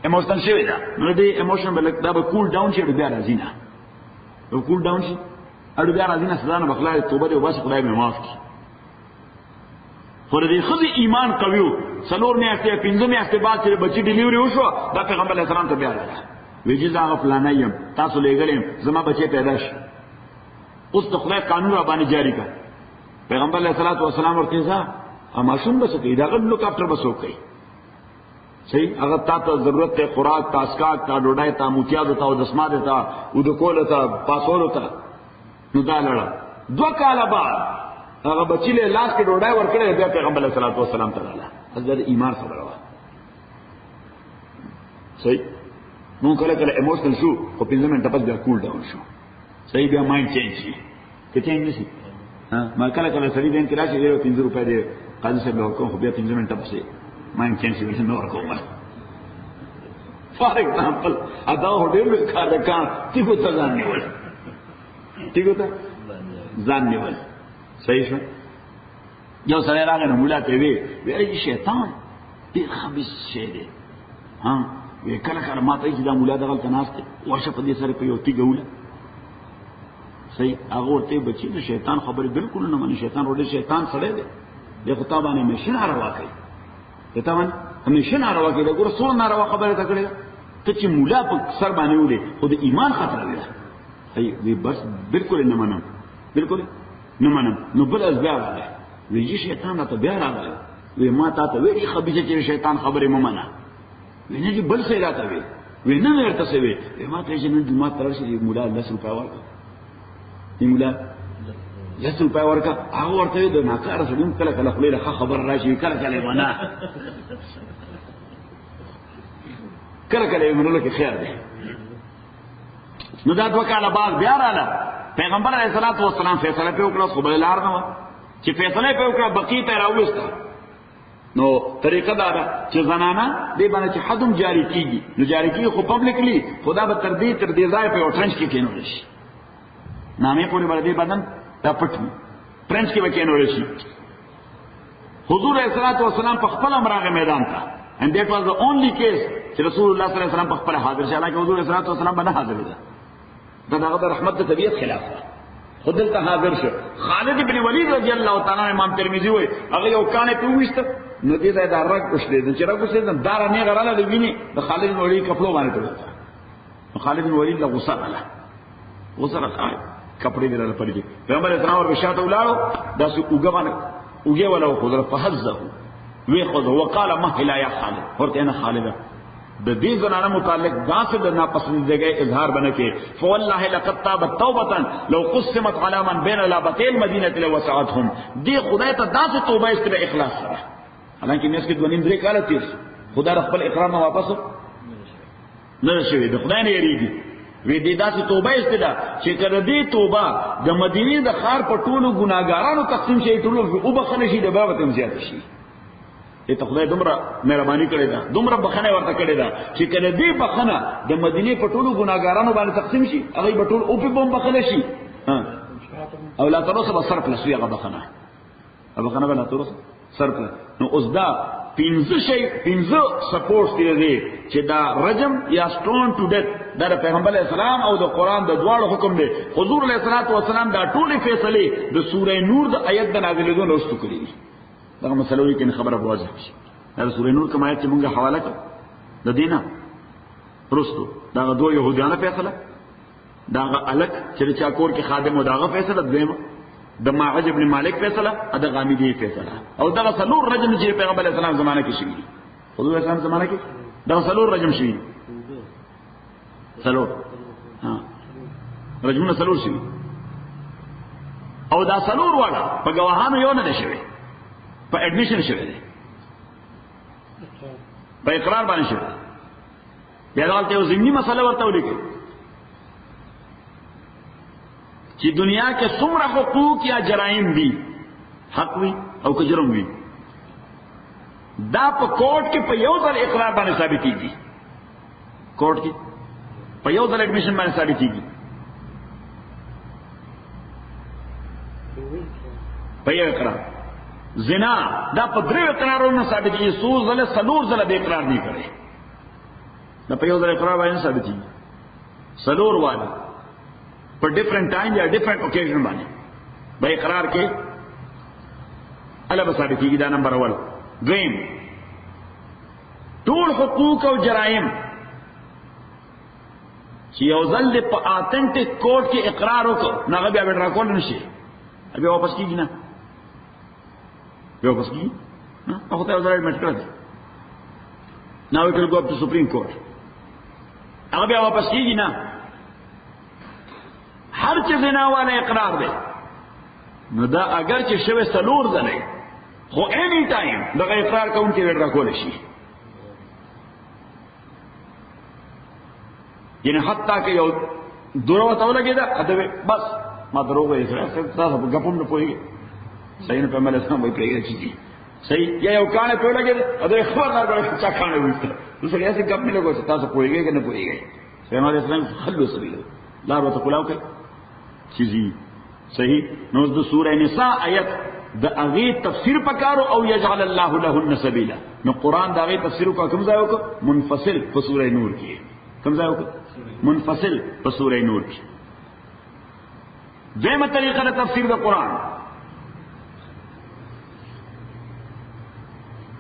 ایموشنل شوی ده نو دې ایموشن بل دا به کول ډاون شي بیا راځي نه نو کول ډاون شي اړ بیا راځي نه سزا نه بخلای توبه دې واسه خدای مې معاف کړي خو دې خدای ایمان قویو څلور میاشتې 15 میاشتې بعد چې بچی ډیلیوري وشو دا پیغمبر علیه السلام ته بیا راغی ویجی دا فلانه یم تاسو لګلم زما بچی پیدا شي اوس د خدای قانون را باندې جاری کړ پیغمبر علیه الصلاۃ والسلام ورته ځه ماشوم بس کوي دا غل لوکاپټر بس کوي صحیح هغه تاسو ضرورت ته خوراک تاسکاک تا ډوډۍ تا موتیا دتا او دسما دتا او د کول ته پاسول ته نو دا لړ 2 کال بعد هغه بچی له لاس کې ډوډۍ ورکړې بیا پیغمبر علیه الصلاۃ والسلام ته رااله حضرت ایمان خبره وا صحیح نو کله کله ایموشنل شو خو 15 منټه پس بیا کول ډاون شو صحیح بیا مایند چینج شي ته چینج نشي ما کله کله سړي دین کې راشي 15 روپے دی قاضي صاحب له کوم خو بیا 15 منټه پسې مایند چینج شي نو ورکوم فار ایگزامپل ادا هډیر کار کار تیګو ته ځان نیول تیګو ته ځان نیول صحیح شو یو سره راغی نو مولا ته وی وی شیطان ډیر خبيث شی دی ها وی کله کله ماته چې دا مولا دغه تناسته ورشه په دې سره په یو تیګوله صحیح هغه ورته بچی د شیطان خبره بالکل نه مانی شیطان وړي شیطان سره دی د خطابانه مشن روا کوي ته باندې همیشه ناروا کوي دا ګور څو ناروا خبره تا کړې ته چې مولا په سر باندې وړي خو د ایمان خطر دی وی بس بالکل نه منم بالکل نه منم نو بل از بیا راغی وی شیطان ته بیا راغی وی ما ته وی خبيثه چې شیطان خبره ممنه وی نه بل څه راته وی نه ورته څه وی ما ته چې نن ما تر شي مولا 10 روپیا ورکړه دی مولا 10 روپیا ورکړه هغه ورته د ناکار سړي کله کله خپل خبر راشي کله کله ونا کله کله یې کې خیر دی نو دا 2 کاله بعد بیا رااله پیغمبر علیه الصلاۃ والسلام فیصله په وکړه خو بل لار نه چې فیصله په وکړه بقی ته راوسته نو طریقه دا ده چې زنانه دې باندې چې حدم جاری کیږي نو جاری کیږي خو پبلکلی خدا به تر دې ځای په اورنج کې کېنول شي نامې پورې باندې بدن دا پټ فرنچ کې وکینول شي حضور علیه الصلاۃ والسلام په خپل امراغه میدان ته and that was the only case چې رسول الله صلی الله علیه وسلم په خپل حاضر شي حالانکه حضور علیه الصلاۃ والسلام باندې حاضر دي دا هغه رحمت ته طبيعت خلاف ده خدل ته حاضر شو خالد ابن ولید رضی الله تعالی عنہ امام ترمذی وای هغه یو کانه په وښته نو دې دا رګ وشلې چې رګ وشلې دا نه غراله دی ویني د خالد بن ولید کپلو باندې ته خالد بن ولید له غصه راغله کپڑے دې راځي پرې پیغمبر اسلام ور بشاته ولاړو دا سو اوګه ولا خضر فحزه وی خذ وقال مهلا یا خالد ورته انا خالد د دې زنانه متعلق داسې د ناپسندیدګۍ اظهار بنه کې فوالله لقد تابت توبه لو قسمت على من بين لابتي المدينه لوسعتهم دې خدای ته داسې توبه استره اخلاص سره حالانکه مې اسکه 2.5 کال تیر خدا خپل اقرار نه واپس نه شوی د خدای نه یریږي وی دې داسې توبه استدا چې کړه دې توبه د مدینه د خار په ټولو ګناګارانو تقسیم شي ټولو او بخنه شي د باب ته زیات شي ته خدای دومره مهرباني کړې ده دومره بخنه ورته کړې ده چې کله دې بخنه د مدینه په ټولو ګناګارانو باندې تقسیم شي هغه په ټول او په بم بخنه شي او لا ترسه بصر پلس هغه بخنه بلا ترسه سر پر نو اوس دا 15 سپورټ دي چې دا رجم یا سټون ټو ډیث دا پیغمبر علیہ السلام او د قران د دواړو حکم دی حضور علیہ الصلوۃ والسلام دا ټولې فیصله د سوره نور د آیت د نازلېدو وروسته کړې دا مسلوي کې خبره واضح شي دا سوره نور کوم آیت چې موږ حواله کړو د دینه وروسته دا دوه يهودانه فیصله دا الک چې چا کور کې خادم او داغه فیصله دیمه د معاذ ابن مالک فیصله د غامیدی فیصله او دا څلور رجم چې پیغمبر علیہ السلام زمانه کې شي حضور علیہ السلام زمانه کې دا څلور رجم شي څلور رجمونه څلور شي او دا څلور واړه په گواهانو یو نه شوی په اډمیشن شوی دی په اقرار باندې شوی بیا دالته یو ضمنی مسله ورته ولیکي چې دنیا کې څومره حقوق یا جرایم دي، حق وي او که جرم وي، دا په کوર્ٹ کې په یو ځل اقرار باندې ثابتېږي، کوर्ٹ کې په یو ځل ایڈمیشن باندې ثابتېږي، په یو اقرار. زنا دا په درې اقرارونو ثابتېږي، څو ځله څلور ځله به اقرار نه کړي، دا په یو ځل اقرار باندې ثابتېږي، څلور واله په ډیفرنٹ ټایم یا ډیفرنٹ اوکیژن باندې به اقرار کې الله به ثابتېږي. دا نمبر اول. دویم، ټول حقوق او جرایم چې یو ځل د په اتھنټک کوर्ट کې اقرار وکړ نو هغه بیا ډرا کول نشي، بیا واپس کیږي نه، بیا واپس کیږي نه، هغه ته ځای ایڈمټ کړل. ناو یې go up to Supreme Court، هغه بیا واپس کیږي نه. هر چې زنا والا اقرار دی نو دا اگر چې شوه څلور ځله خو اینی ټایم دغه اقرار کوونکی ډرا کول شي، یعنی حتی که یو دروغ ته ولګېده ادبه بس ما دروغ یې سره تاسو په غپم نه پوهیږئ، صحیح نه پیغمبر اسلام وایي پرېږدئ چې صحیح یا یو کاڼی په لګېده ادبه خبردار کړه چې چا کاڼی وایسته دوسرے ایسے گپ نہیں لگو تاسو پوهیږئ که نه پوهیږئ. پیغمبر اسلام حلو سبیل لار ورته کلاو کوي چیزی صحیح. نو د سورہ نساء آیت د هغې تفسیر پکارو او یجعل الله لهن سبیلا، نو قرآن د هغې تفسیر وکړه کوم ځای وکړه؟ منفصل په سورہ نور کې. کوم ځای وکړه؟ منفصل په سورہ نور کې. دویمه طریقه د تفسیر د قرآن،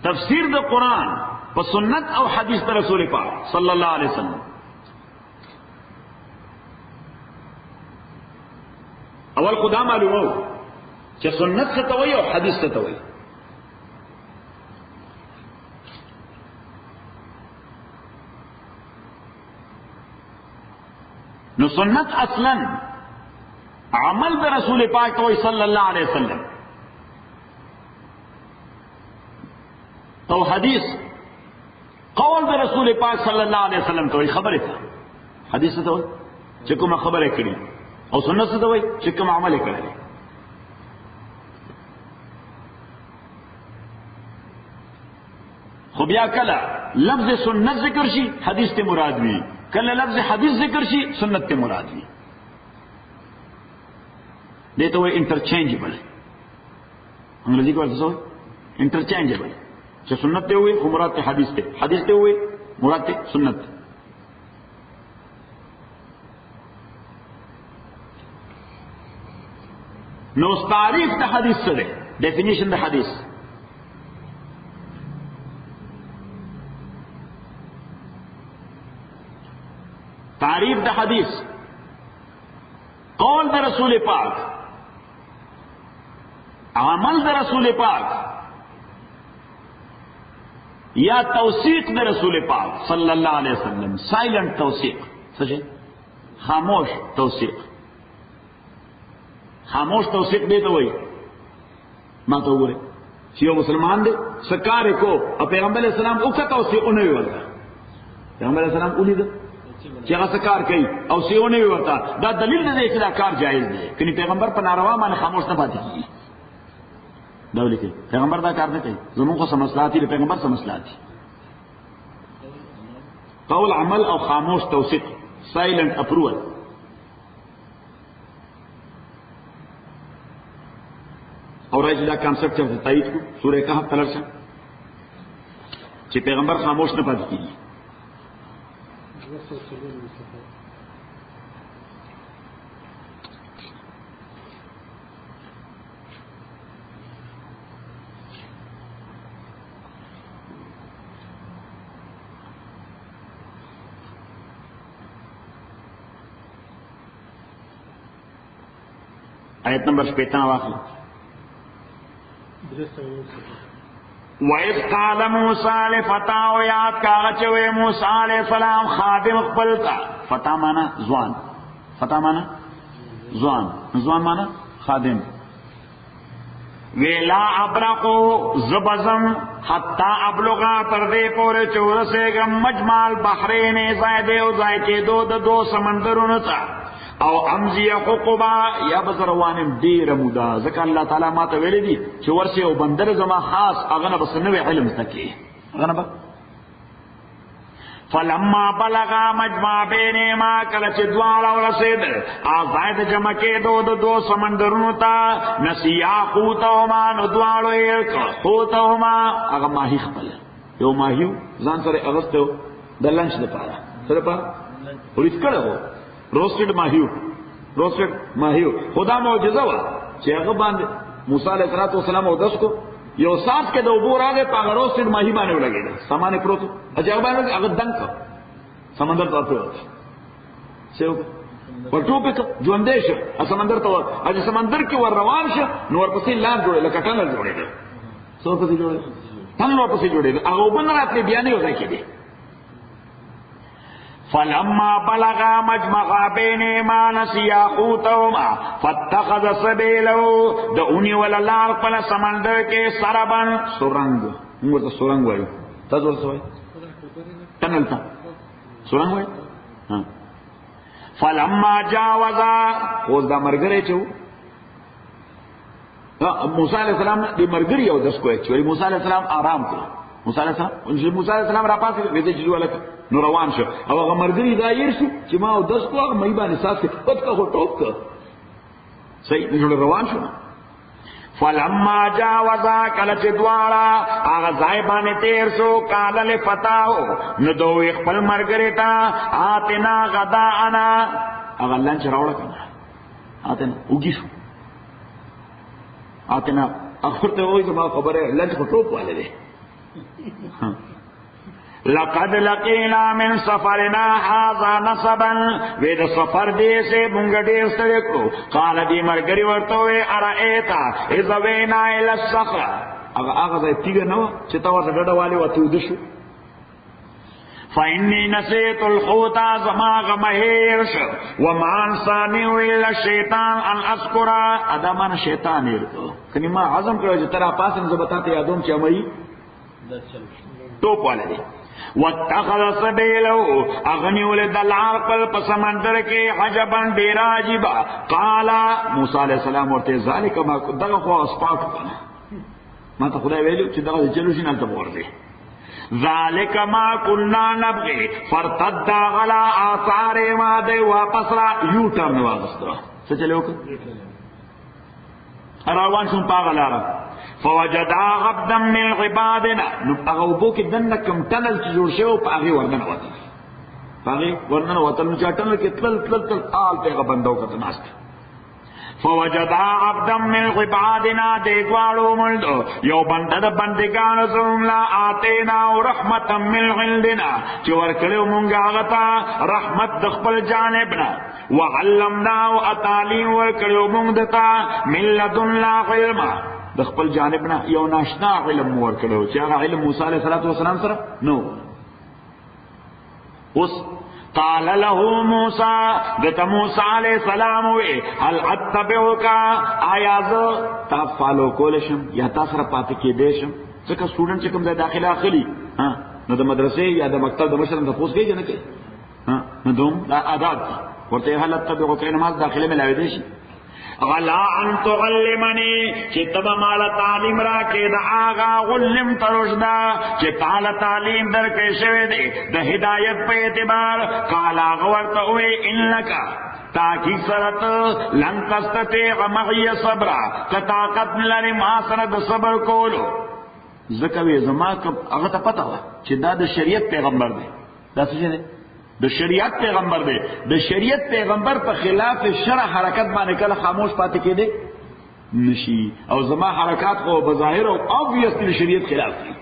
تفسیر د قرآن په سنت او حدیث د رسول پاک صلی الله علیه وسلم. اول خدا معلومو چې سنت څه ته وایي او حدیث څه ته وایي. نو سنت اصلا عمل د رسول پاک ته وایي صلی الله علیه وسلم، او حدیث قول د رسول پاک صلی الله علیه وسلم ته وایي. خبره ته حدیث ته وایي چې کومه خبره کړي، او سنت څه ته وایي چې کوم عمل کړی. خو بیا کله لفظ سنت ذکر شي حدیث ته مراد وي، کله لفظ حدیث ذکر شي سنت ته مراد وي. دې ته وایي انټرچینجبل، انګریزي کې ورته وایي انټرچینجبل، چې سنت ته وایي خو مراد ته حدیث ته، حدیث ته وایي مراد ته سنت ته. نو تعریف د حدیث سره ڈیفینیشن د حدیث، تعریف د حدیث قول د رسول پاک، عمل د رسول پاک، یا توثیق د رسول پاک صلی اللہ علیہ وسلم. سائلنٹ توثیق سچے، خاموش توثیق. خاموش توثیق دے تو وہی ما تو گورے چې یو مسلمان دے سکار کو او پیغمبر علیہ السلام او کا توثیق نه ورته، پیغمبر علیہ السلام اولید چې هغه سکار کوي او سیونه ورته، دا دلیل نه دی چې دا کار جایز دی. کني پیغمبر په ناروا باندې خاموش نه پاتې کیږي، دا ولیکي پیغمبر دا کار نه کوي. زموږ خو سمصلاتي د پیغمبر سمصلاتي قول عمل او خاموش توثیق، سایلنٹ اپروول. اور ایسے دا کانسپٹ سے تائید کو سورہ کہف تلر سے چې پیغمبر خاموش نه پاتې کیږي. آیت نمبر 55 واخلو. وَإِذْ قَالَ مُوسَى لِفَتَاهُ، یاد کاغه چې وې موسی علیہ السلام خادم خپل ته، فتا معنا ځوان، فتا معنا ځوان، ځوان معنا خادم. ویلا ابرقو زبزم حتی ابلغا تر دې پورې چې ورسېږم مجمع البحرین، ځای دې او ځای کې دو سمندرونو ته، او امزی حقوبا یا بزروانم دیر مودا ځکه الله تعالی ما ته ویلي دي چې ورشه او بندر زما خاص هغه نه بس نوې علم تکي هغه نه فلما بلغا مجمع بینهما کله چې دواړه ورسېد آزاد جمع کېدو د دو سمندرونو ته نسیا حوتهما نو دواړو یې حوتهما هغه ماهی خپل یو ماهیو ځان سره اغستو د لنچ لپاره سره په پولیس کړو روسټډ ماهیو خدا معجزه وا چې هغه باندې موسی علیه السلام او داس کو یو ساس کې د اوبو راغې په هغه روسټډ ماهی باندې ولګېد سامان پروت اجازه باندې هغه دنګ سمندر ته ورته څو ورټو په ژوندې شو سمندر ته اجازه سمندر کې ور روان شه نو ورپسې لار جوړه لکه ټنل جوړېده څو پسې جوړېده ټنل ورپسې جوړېده هغه وبن راتلې بیا نه وځي کېدی فلما بلغ مجمع بینهما نسیا حوتهما فاتخذ سبیله دعونی وللار پل سمندر کے سربن سرنگ موږ ته سرنگ وایو تاسو ورته وایي ټنل ته سرنگ وایي فلما جاوزا اوس دا مرګره چو موسی علیہ السلام دې مرګري او داس کوی چې موسی علیہ السلام آرام کړ موسی علیہ السلام را پاسه وځي چې ولکه نو روان شو او هغه مرګري دا یې شو چې ما او داس کو هغه مې باندې ساتي پد کا ټوپ کا صحیح نو روان شو فلما جاوزا کله چې دواړه هغه ځای باندې تیر شو قال لفتاو نو دوی خپل مرګري ته آتنا غدا انا هغه لنچ راوړل کنه آتنا وګی شو آتنا اخر ته وایي زما خبره لنچ په ټوپ والے دی لقد لقينا من سفرنا هذا نصبا وید سفر دې سے مونږ ډېر ستړي کړو قال دې مرګري ورته وې ارایتا اذا وینا الى الصخره هغه ځای تیګ نو چې تا ورته ډډه والي وته ودشو فإني نسيت الحوت زما غمهيرش ومان ثاني ولا الشيطان ان اذكر ادمان شیطان ورته کني ما عزم کړو چې ترا پاسم زبطاته یادوم چې مې ټوپ والے دی واتخذ سبيله اغني ولد العرقل په سمندر کې عجبا ډیر عجيبه قال موسی عليه السلام ورته ذالک ما دغه خو اسپاک ما ته خدای ویلو چې دغه چلو شي نه ته ورته ذالک ما كنا نبغي فرتد على آثار ما ده واپس را یو ټرن واغستو څه چلو روان شوم پاغلاره فوجدا عبدا من عبادنا نو هغه وبو کې دنه کم ټنل چې جوړ شو په هغه ورننه وته هغه ورننه وته نو چې ټنل کې تل آل په بندو کته ناست فوجدا عبدا من عبادنا دیګوالو ملدو یو بنده د بندګانو زموږ لا آتینا رحمتا من عندنا چې ورکړو مونږ هغه ته رحمت د خپل جانبنا وعلمنا تعلیم ورکړو مونږ دته من لدنا علما د خپل جانبنا یو ناشنا علم ورکړو چې هغه علم موسی علیه السلام سره نو اوس قال له موسی دته موسی علیہ السلام وی هل اتبعک آیا ز تا فالو کولشم یا تا سره پاتې کې دیشم ځکه سټوډنټ چې کوم ځای داخله اخلي نو د مدرسې یا د مکتب د مشرم د پوس کې نه کوي نو دوم دا آداب ورته هل اتبعک نماز داخله ملاوي دي شي غلا ان تعلمني چې تب مال تعلیم را کې دا آغا علم ترشدا چې تعالی تعلیم در کې شوی دی د هدایت په اعتبار قال ورته وې انک تاکي سرت لن تستطيع معي صبر کطاقت لري ما سره د صبر کولو زکوي زما هغه ته پته و چې دا د شریعت پیغمبر دی دا څه دی د شریعت پیغمبر دی د شریعت پیغمبر په خلاف شرع حرکت باندې کله خاموش پاتې کېده نشي او زما حرکات خو بظاهر او obviously شریعت خلاف دي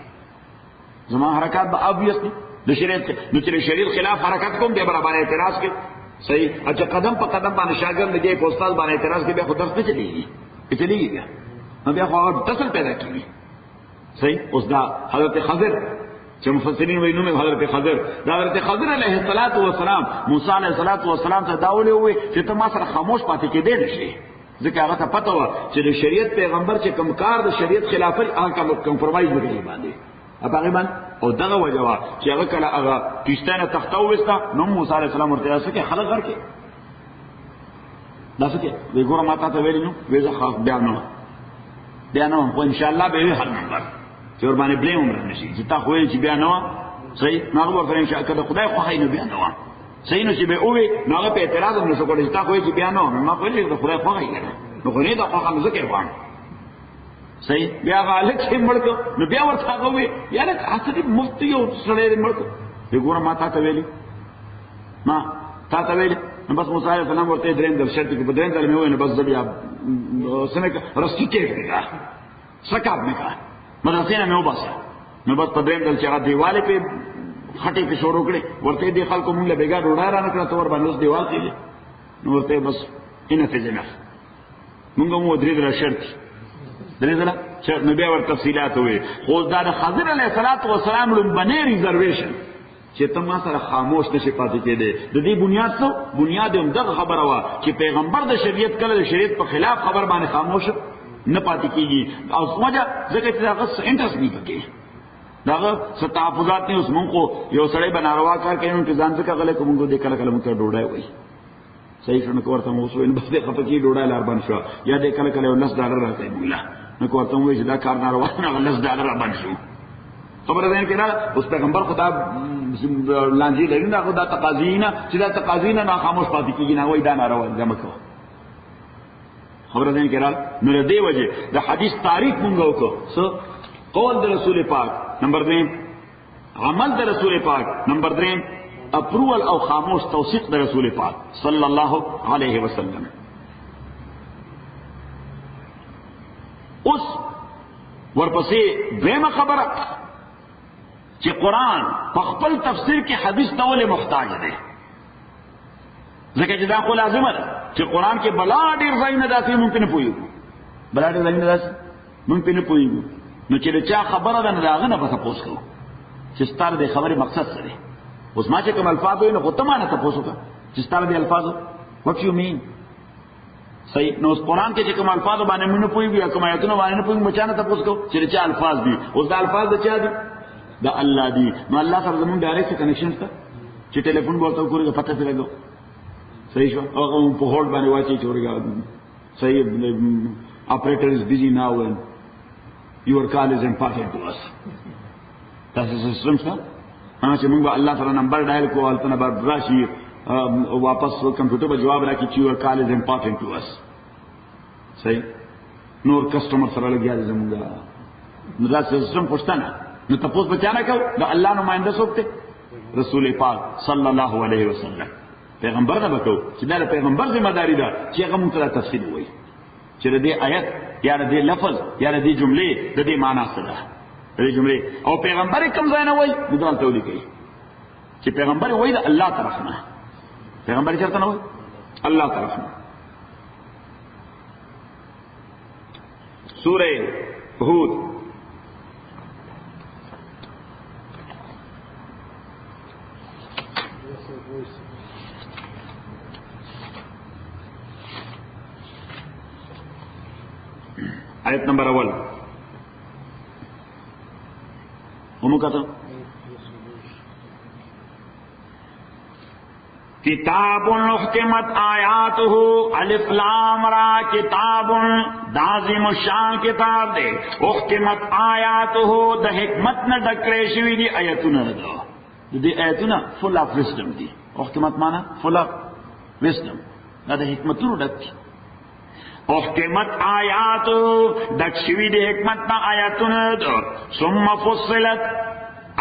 زما حرکات به obviously د شریعت نو چې شریعت خلاف حرکت کوم دی برابر اعتراض کې صحیح اچھا قدم په قدم باندې شاګرد لګي په استاد باندې اعتراض کې به خو درس نه چلیږي نو بیا خو تصل پیدا کیږي صحیح اوس دا حضرت خضر چې مفسرین وایي نو حضرت خضر دا حضرت خضر علیه السلام موسی علیه السلام ته داولې وي چې ته ما سره خاموش پاتې کېدې نشي ځکه هغه ته پته و چې د شریعت پیغمبر چې کوم کار د شریعت خلاف هغه کمپرمایز وکړي باندې اپاغه او دغه وجوا چې هغه کله هغه کشتانه تختو وستا نو موسی علیه السلام ورته اسه کې خلک ورکه دا څه کې وی ګوره ما تاسو ویل نو وی زه خاص بیا نو خو ان شاء الله به هر نمبر چې ور باندې بلې عمر نشي چې تا خو چې بیا نو صحیح نو ور ان شاء الله کله خدای خو هینو بیا نو صحیح نو چې به اوې نو په اعتراض هم نشو کولای چې تا خو چې بیا نو ما خو دې خدای خو هینو نو خو نه دا خو هم ذکر وان صحیح بیا غالک چې مړکو نو بیا ورته کوي یار اصلي مفتی یو سره مړکو وګوره ما تاسو ویلي ما تاسو ویلي نو بس موسی علیہ السلام ورته درېم در شرط کې بدرېم در مې وای نو بس بیا سنه رسکی کې کا سکاب مې کا مدرسې نه مې وباسه نو بس په درېم در چې هغه دیواله په خټې په شروع کړې ورته دې خلکو مونږ له بیګا ډوډۍ را نکړه تور باندې دیوال کې نو ورته بس اینه ته جنا مونږ مو درې در شرط درې در شرط نو بیا ور تفصيلات وې خو دا د حضرت علیه السلام لومبني ریزرویشن چې ته ما سره خاموش نشي پاتې کېدې د دې بنیاد څه بنیاد هم دغه خبره وا چې پیغمبر د شریعت کله د شریعت په خلاف خبر باندې خاموش نه پاتې کیږي او سمجه ځکه چې هغه انټرست نه پکې داغه ستحفظات نه اوس مونږ یو سړی بناروا کار کوي نو ځان څخه غلې کومګو د کله کله مونږ ډوډۍ وای صحیح شنو کوته مو وسو ان بس د خپکی ډوډۍ لار بن شو یا د کله کله $10 راځي مولا نو کوته مو چې دا کار ناروا نه $10 بن شو خبره ده کنه اوس پیغمبر خدا لانجی لري نه خدا تقاضینا چې دا تقاضینا نه خاموش پاتې کیږي نه وای دا ناروا جمع کو خبره ده کنه نو دې وجه د حدیث تعریف مونږ وکړو سو قول د رسول پاک نمبر 2 عمل د رسول پاک نمبر 3 اپروول او خاموش توثیق د رسول پاک صلی الله علیه وسلم اوس ورپسې دیمه خبره چې قرآن په خپل تفسیر کې حدیث ته ولې محتاج دی ځکه چې دا خو لازمه ده چې قرآن کې بلا ډېر ځایونه داسې مونږ نه پوهېږو بلا ډېر ځایونه داسې مونږ نه پوهېږو نو چې د چا خبره ده نو د هغه نه به تپوس کوو چې ستا د خبرې مقصد څه دی اوس ما چې کوم الفاظ وایي نو خو ته ما نه تپوس وکړه چې ستا د الفاظو وټ یو مین صحیح نو قرآن کې چې کوم الفاظ باندې مونږ نه پوهېږو یا کوم آیتونه باندې نه پوهېږو مچا نه تپوس کوو چې د چا الفاظ دي اوس دا الفاظ د چا دي دا الله دی نو الله سره زمون ډایرکټ کنیکشن شته چې ټلیفون ورته کوی پته ته لګو صحیح شو او په هولډ باندې واچي چورګا صحیح operator is busy now and your call is important to us تاسو سیستم څه چې موږ الله سره نمبر ډایل کوو البته نمبر راشي واپس کمپیوټر په جواب راکړي چې your call is important to us صحیح نور کسٹمر سره لګیا دي زموږ نو دا سیستم پښتنه نو تاسو بچانا کو دا الله نمائنده سوکته رسول پاک صلی الله علیه وسلم پیغمبر نه وکاو چې دا پیغمبر ذمہ داری ده چې هغه مونږ ته تفصیل وایي چې دې آیت یا دې لفظ یا دې جملې د دې معنا څه ده دې جملې او پیغمبر کوم ځای نه وایي دغه ته ولیکي چې پیغمبر وایي د الله طرف نه پیغمبر چرته نه وایي الله طرف نه سورہ ہود آیت نمبر اول ہم کہتا کتاب احکمت آیاتہ الف لام را کتاب دازم الشان کتاب دے احکمت آیاتہ دا حکمت نہ ڈکڑے شوی دی آیتنا دا دی آیتنا فل آف وزڈم دی احکمت مانا فل آف وزڈم دا حکمتونو ڈک دی احکمت آیات ڈک شوی دی حکمت نا آیاتنا دا ثم فصلت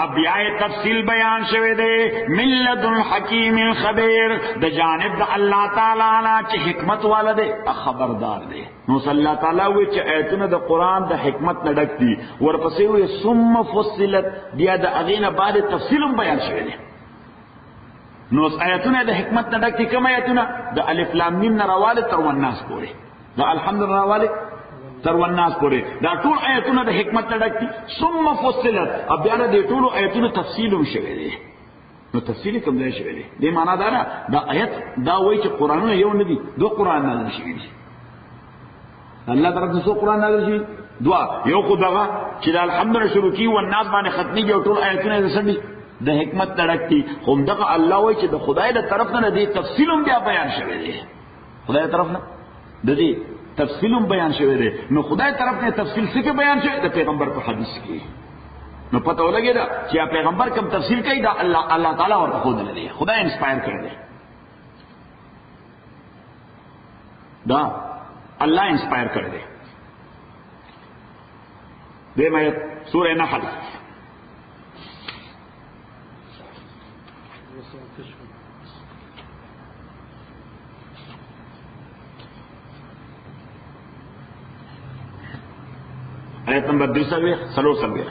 اب یای تفصیل بیان شوی دے من لدن حکیم خبیر دا جانب دا اللہ تعالی نا چی حکمت والا دے خبردار دے نو صلی اللہ تعالی ہوئی چی ایتون دا قرآن دا حکمت ندک دی ورپسی ہوئی ثم فصلت دیا دا اغین بعد تفصیلم بیان شوی دے نو ایتون دا حکمت ندک دی کم ایتون دا الف لام میم نروال تروناس پورے دا الحمدللہ والے تروناس پورے دا ټول آیتونه د حکمت ډکتي ثم فصلت ابیانه د ټول آیتونو تفصیلوم شوی دی نو تفصیل کوم ځای شوی دی د معنا دا آیت دا وایي چې قرانونه یو نه دي دوه قران نازل شوی دي الله تعالی د قران نازل شوی دوا یو خو دغه چې الحمدلله شروع کی او الناس باندې ختمي یو ټول آیتونه رسېدي د حکمت ډکتي هم دغه الله وایي چې د خدای له طرف نه د تفصیلوم بیا بیان شوی دی خدای طرف نه د دې تفصیل بیان شوی دی. نو خدای طرف نه تفصیل څه کې بیان شوی د پیغمبر په حدیث کې. نو پته ولګی دا چې پیغمبر کوم تفصیل کوي دا الله تعالی ورته خود نه دی، خدای انسپایر کړی دی، دا الله انسپایر کړی دی. دیم آیت سورہ نحل آیت نمبر 2 سلو سلوی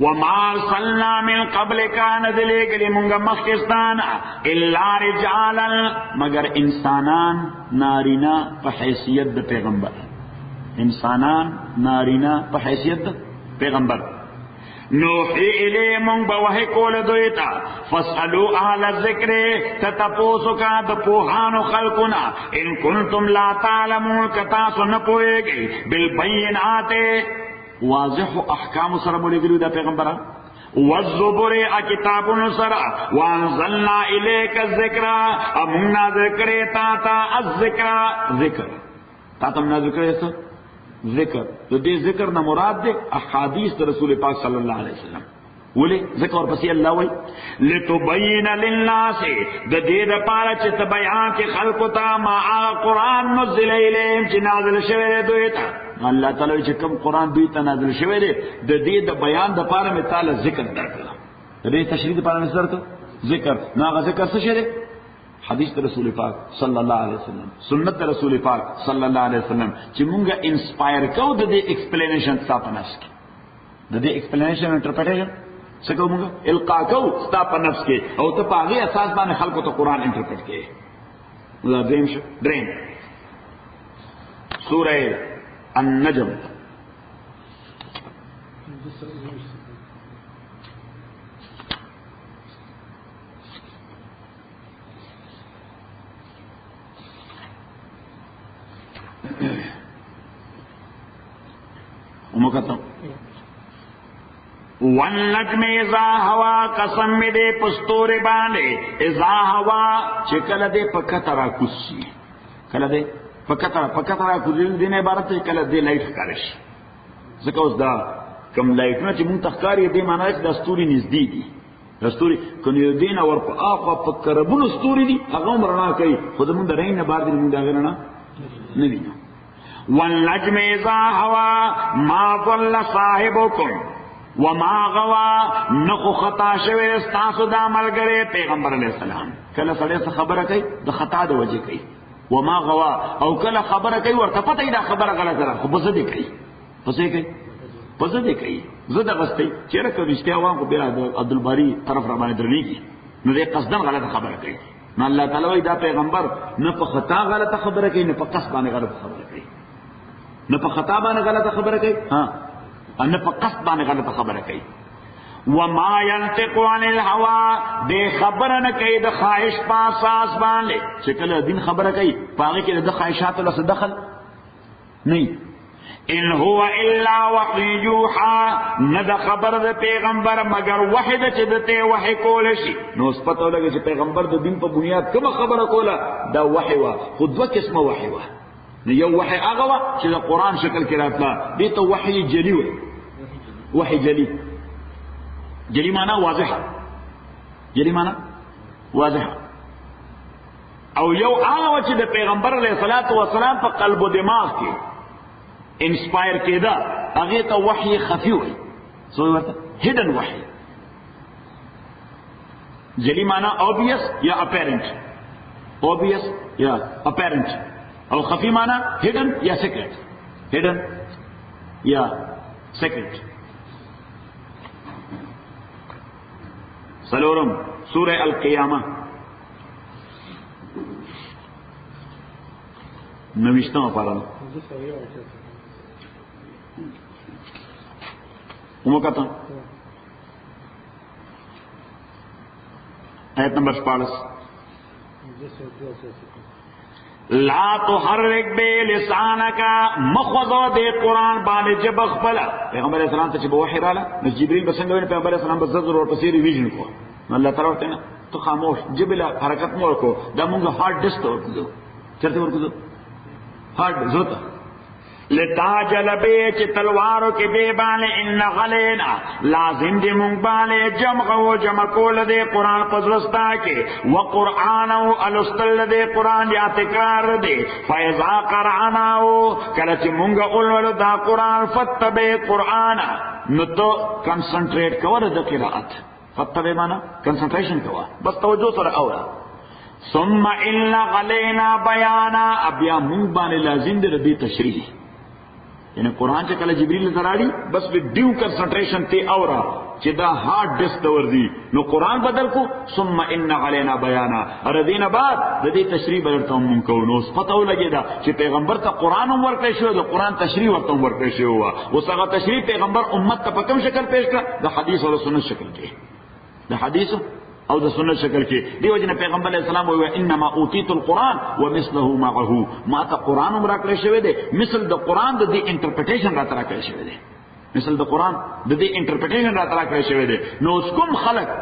وما ارسلنا من قبلک نذلی گلی منگا مخکستان الا رجالا مگر انسانان نارینا په حیثیت د پیغمبر، انسانان نارینا په حیثیت د پیغمبر. نوحی الی منگ بوحی کول دویتا فاسألو اہل الذکر تتپوسو کا دپوحانو خلقنا ان کنتم لا تعلمون کتاسو نپوئے گئی بالبینات واضح احکام سر مولے گلو دا پیغمبران والزبر کتاب سر وانزلنا الیک الذکر امنا ذکر تاتا الذکر ذکر تاتا امنا ذکر ایسا ذکر. تو دے ذکر نہ مراد دے احادیث رسول پاک صلی اللہ علیہ وسلم ولی ذکر اور پسی اللہ وی لتبین للناس دا دے دا پارا چت بیان کے خلق تا ما قرآن نزل الیہم چی نازل شوئے دویتا اللہ تعالی چی کم قرآن دویتا نازل شوئے دا دے دا بیان دا پارا میں تعالی ذکر درکلا دا دے تشریح دا پارا میں درکلا ذکر ناغا ذکر سشرے حدیث رسول پاک صلی اللہ علیہ وسلم سنت رسول پاک صلی اللہ علیہ وسلم چې مونږه انسپایر کو د دې ایکسپلینیشن ستا په نفس کې د دې ایکسپلینیشن انټرپریټیشن څه کو مونږه القا کو ستا په نفس کې او ته په هغه اساس باندې خلکو ته قرآن انټرپریټ کې. دا دریم سورہ النجم والنجم اذا ہوا قسم میں دے پستور باندے اذا ہوا چکل دے پکترا کسی کل دے پکترا کسی دین عبارت ہے کل دے لائٹ کارش زکا اس دا کم لائٹ نا چی مون تخکاری دے مانا ہے دا ستوری نزدی دی دستوری کنی دین اور پا آقا پکربون ستوری دی اغام رنا کئی خود مون دا رین نبار دی مون دا غیرنا ندینا. والنجم اذا ہوا ما ضل صاحبکم وما غوا نخو خطا شوی استاسو دا ملګری پیغمبر علیہ السلام کله سړی څه خبره کوي د خطا د وجه کوي وما غوا او کله خبره کوي ورته پته دا خبره غلطه ده خو بزدي کوي بزدي کوي زده غستې چیرې کوي چې واه کو بیا عبد الباری طرف را باندې درنیږي نو دې قصدن غلطه خبره کوي. نو الله تعالی وایي دا پیغمبر نه په خطا غلطه خبره کوي نه په قصد باندې غلطه خبره کوي نه په خطا باندې غلطه خبره کوي ها ان په قصد باندې غلطه خبره کوي. وما ينطق عن الهوى دې خبره نه کوي د خواهش په اساس باندې چې کله دین خبره کوي پاره کې د خواهشات له دخل نه. ان هو الا وحي يوحى نه خبر د پیغمبر مگر وحی د چې دته وحی کول شي. نو سپته لګي چې پیغمبر د دین په بنیاد کومه خبره کوله دا وحی وا خود دوه قسمه وحی وا. یو وحی هغه وا چې د قران شکل کې راتله دې ته وحی جلی وي. وحی جلی معنی واضحه جلی معنی واضحه او یو هغه چې د پیغمبر علیه الصلاۃ والسلام په قلب او دماغ کې انسپایر کېدا هغه ته وحی خفي وي سو ورته هیډن وحی. جلی معنی obvious یا apparent obvious یا apparent او خفي معنی hidden یا secret hidden یا secret. سلورم سورہ القیامہ نوشتم پارا امکتا آیت نمبر 46 لا تحرک بے لسانک مخوضو دے قرآن بانے جب اخبلا پیغمبر علیہ السلام تا چھ بوحی رالا نس جبریل بسنگوین پیغمبر علیہ السلام بزرزر اور پسی ریویژن کو اللہ تعالیٰ ورتے نا تو خاموش جبل حرکت مو ورکو دا مونږ هارد ډیسک ورکو چرته ورکو هارد زوتا لتاجل بے چ تلوارو کے بے بانے ان غلینا لازم دی مونگ بانے جمع و جمع کول دے قرآن پزرستا کے وقرآنو الستل دے قرآن یا تکرار دے فیضا قرآناو کلچ مونگ اولول دا قرآن فتبے قرآن نتو کنسنٹریٹ کور دا قرآت فتبے مانا کنسنٹریشن کوا بس توجہ سر اورا ثم ان غلینا بیانا اب یا مونگ بانے لازم دے ردی تشریح یعنی قرآن چې کله جبريل تراړي بس وی ډیو کنسنټریشن ته اورا چې دا هارد ډیسک ور دي نو قرآن بدل کو ثم ان علينا بیانا ردین بعد د دې تشریح بدلته مونږ کو نو پته ولګی دا چې پیغمبر ته قرآن هم ورکړی شو د قرآن تشریح ورته ورکړی شو اوس هغه تشریح پیغمبر امت ته په کوم شکل پیش کړ د حدیث او سنت شکل کې د حدیث او د سنت شکل کې دیو جن پیغمبر علیہ السلام وی انما اوتیت القرآن ومثله معه ما ته قرآن هم راکړی شوی دی مثل د قرآن د دې انټرپریټیشن راته راکړی شوی دی مثل د قرآن د دې انټرپریټیشن راته راکړی شوی دی نو اوس کوم خلق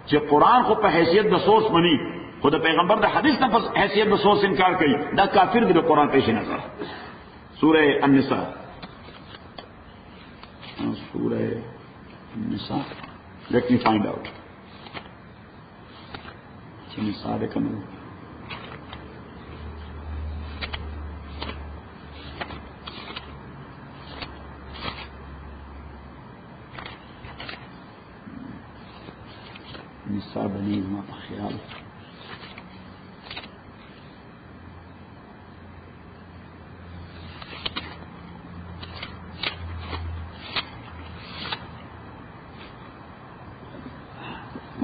چې قرآن خو په حیثیت د سورس مني خو د پیغمبر د حدیث نه په حیثیت د سورس انکار کوي دا کافر دی د قرآن پیش نظر سورہ النساء سورہ النساء let me find out مثال کنو مثال بنی ما خیال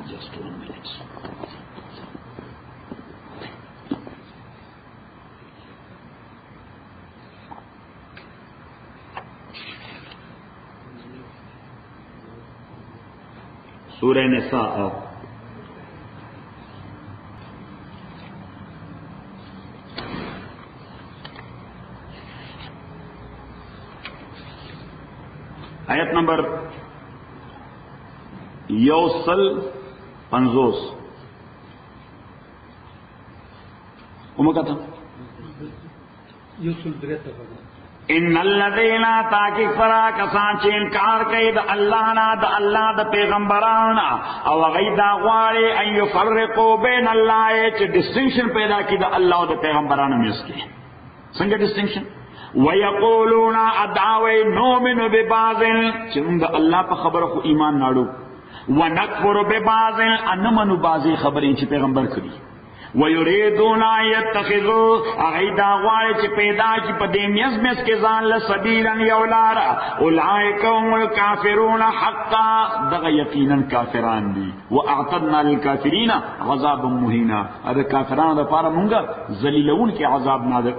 just 1 minute سورہ نساء آیت نمبر 150 امکا تھا ان الذين تاکي فرا کسان چې انکار کوي د الله نه د الله د پیغمبرانو او غیدا غواړي ان يفرقوا بين الله چې ډیسټینکشن پیدا کړي د الله او د پیغمبرانو مېس کې څنګه ډیسټینکشن ويقولون ادعوا نؤمن ببعض چې موږ د الله په خبره خو ایمان ناړو ونکفر ببعض ان منو بعضي خبرې چې پیغمبر کړي ويريدون يتخذوا اغيدا غواړي چې پیدا کی په دې میز کې ځان له سبیلا یولارا اولئک هم الکافرون حقا دغه یقینا کافران دي واعتدنا للكافرين عذابا مهینا دا کافرانو لپاره مونږ ذلیلون کې عذاب نازل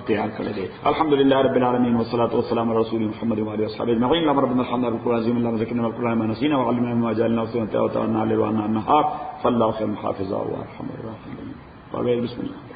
تیار کړی دی الحمدلله رب العالمین والصلاه والسلام على رسول محمد وعلى اله وصحبه اجمعين اللهم ربنا الحمد لله العظيم اللهم ذكرنا القران ما نسينا وعلمنا ما جعلنا وسنة وتعالى عليه وعنا النهار فالله خير حافظا وارحم الراحمين بسم الله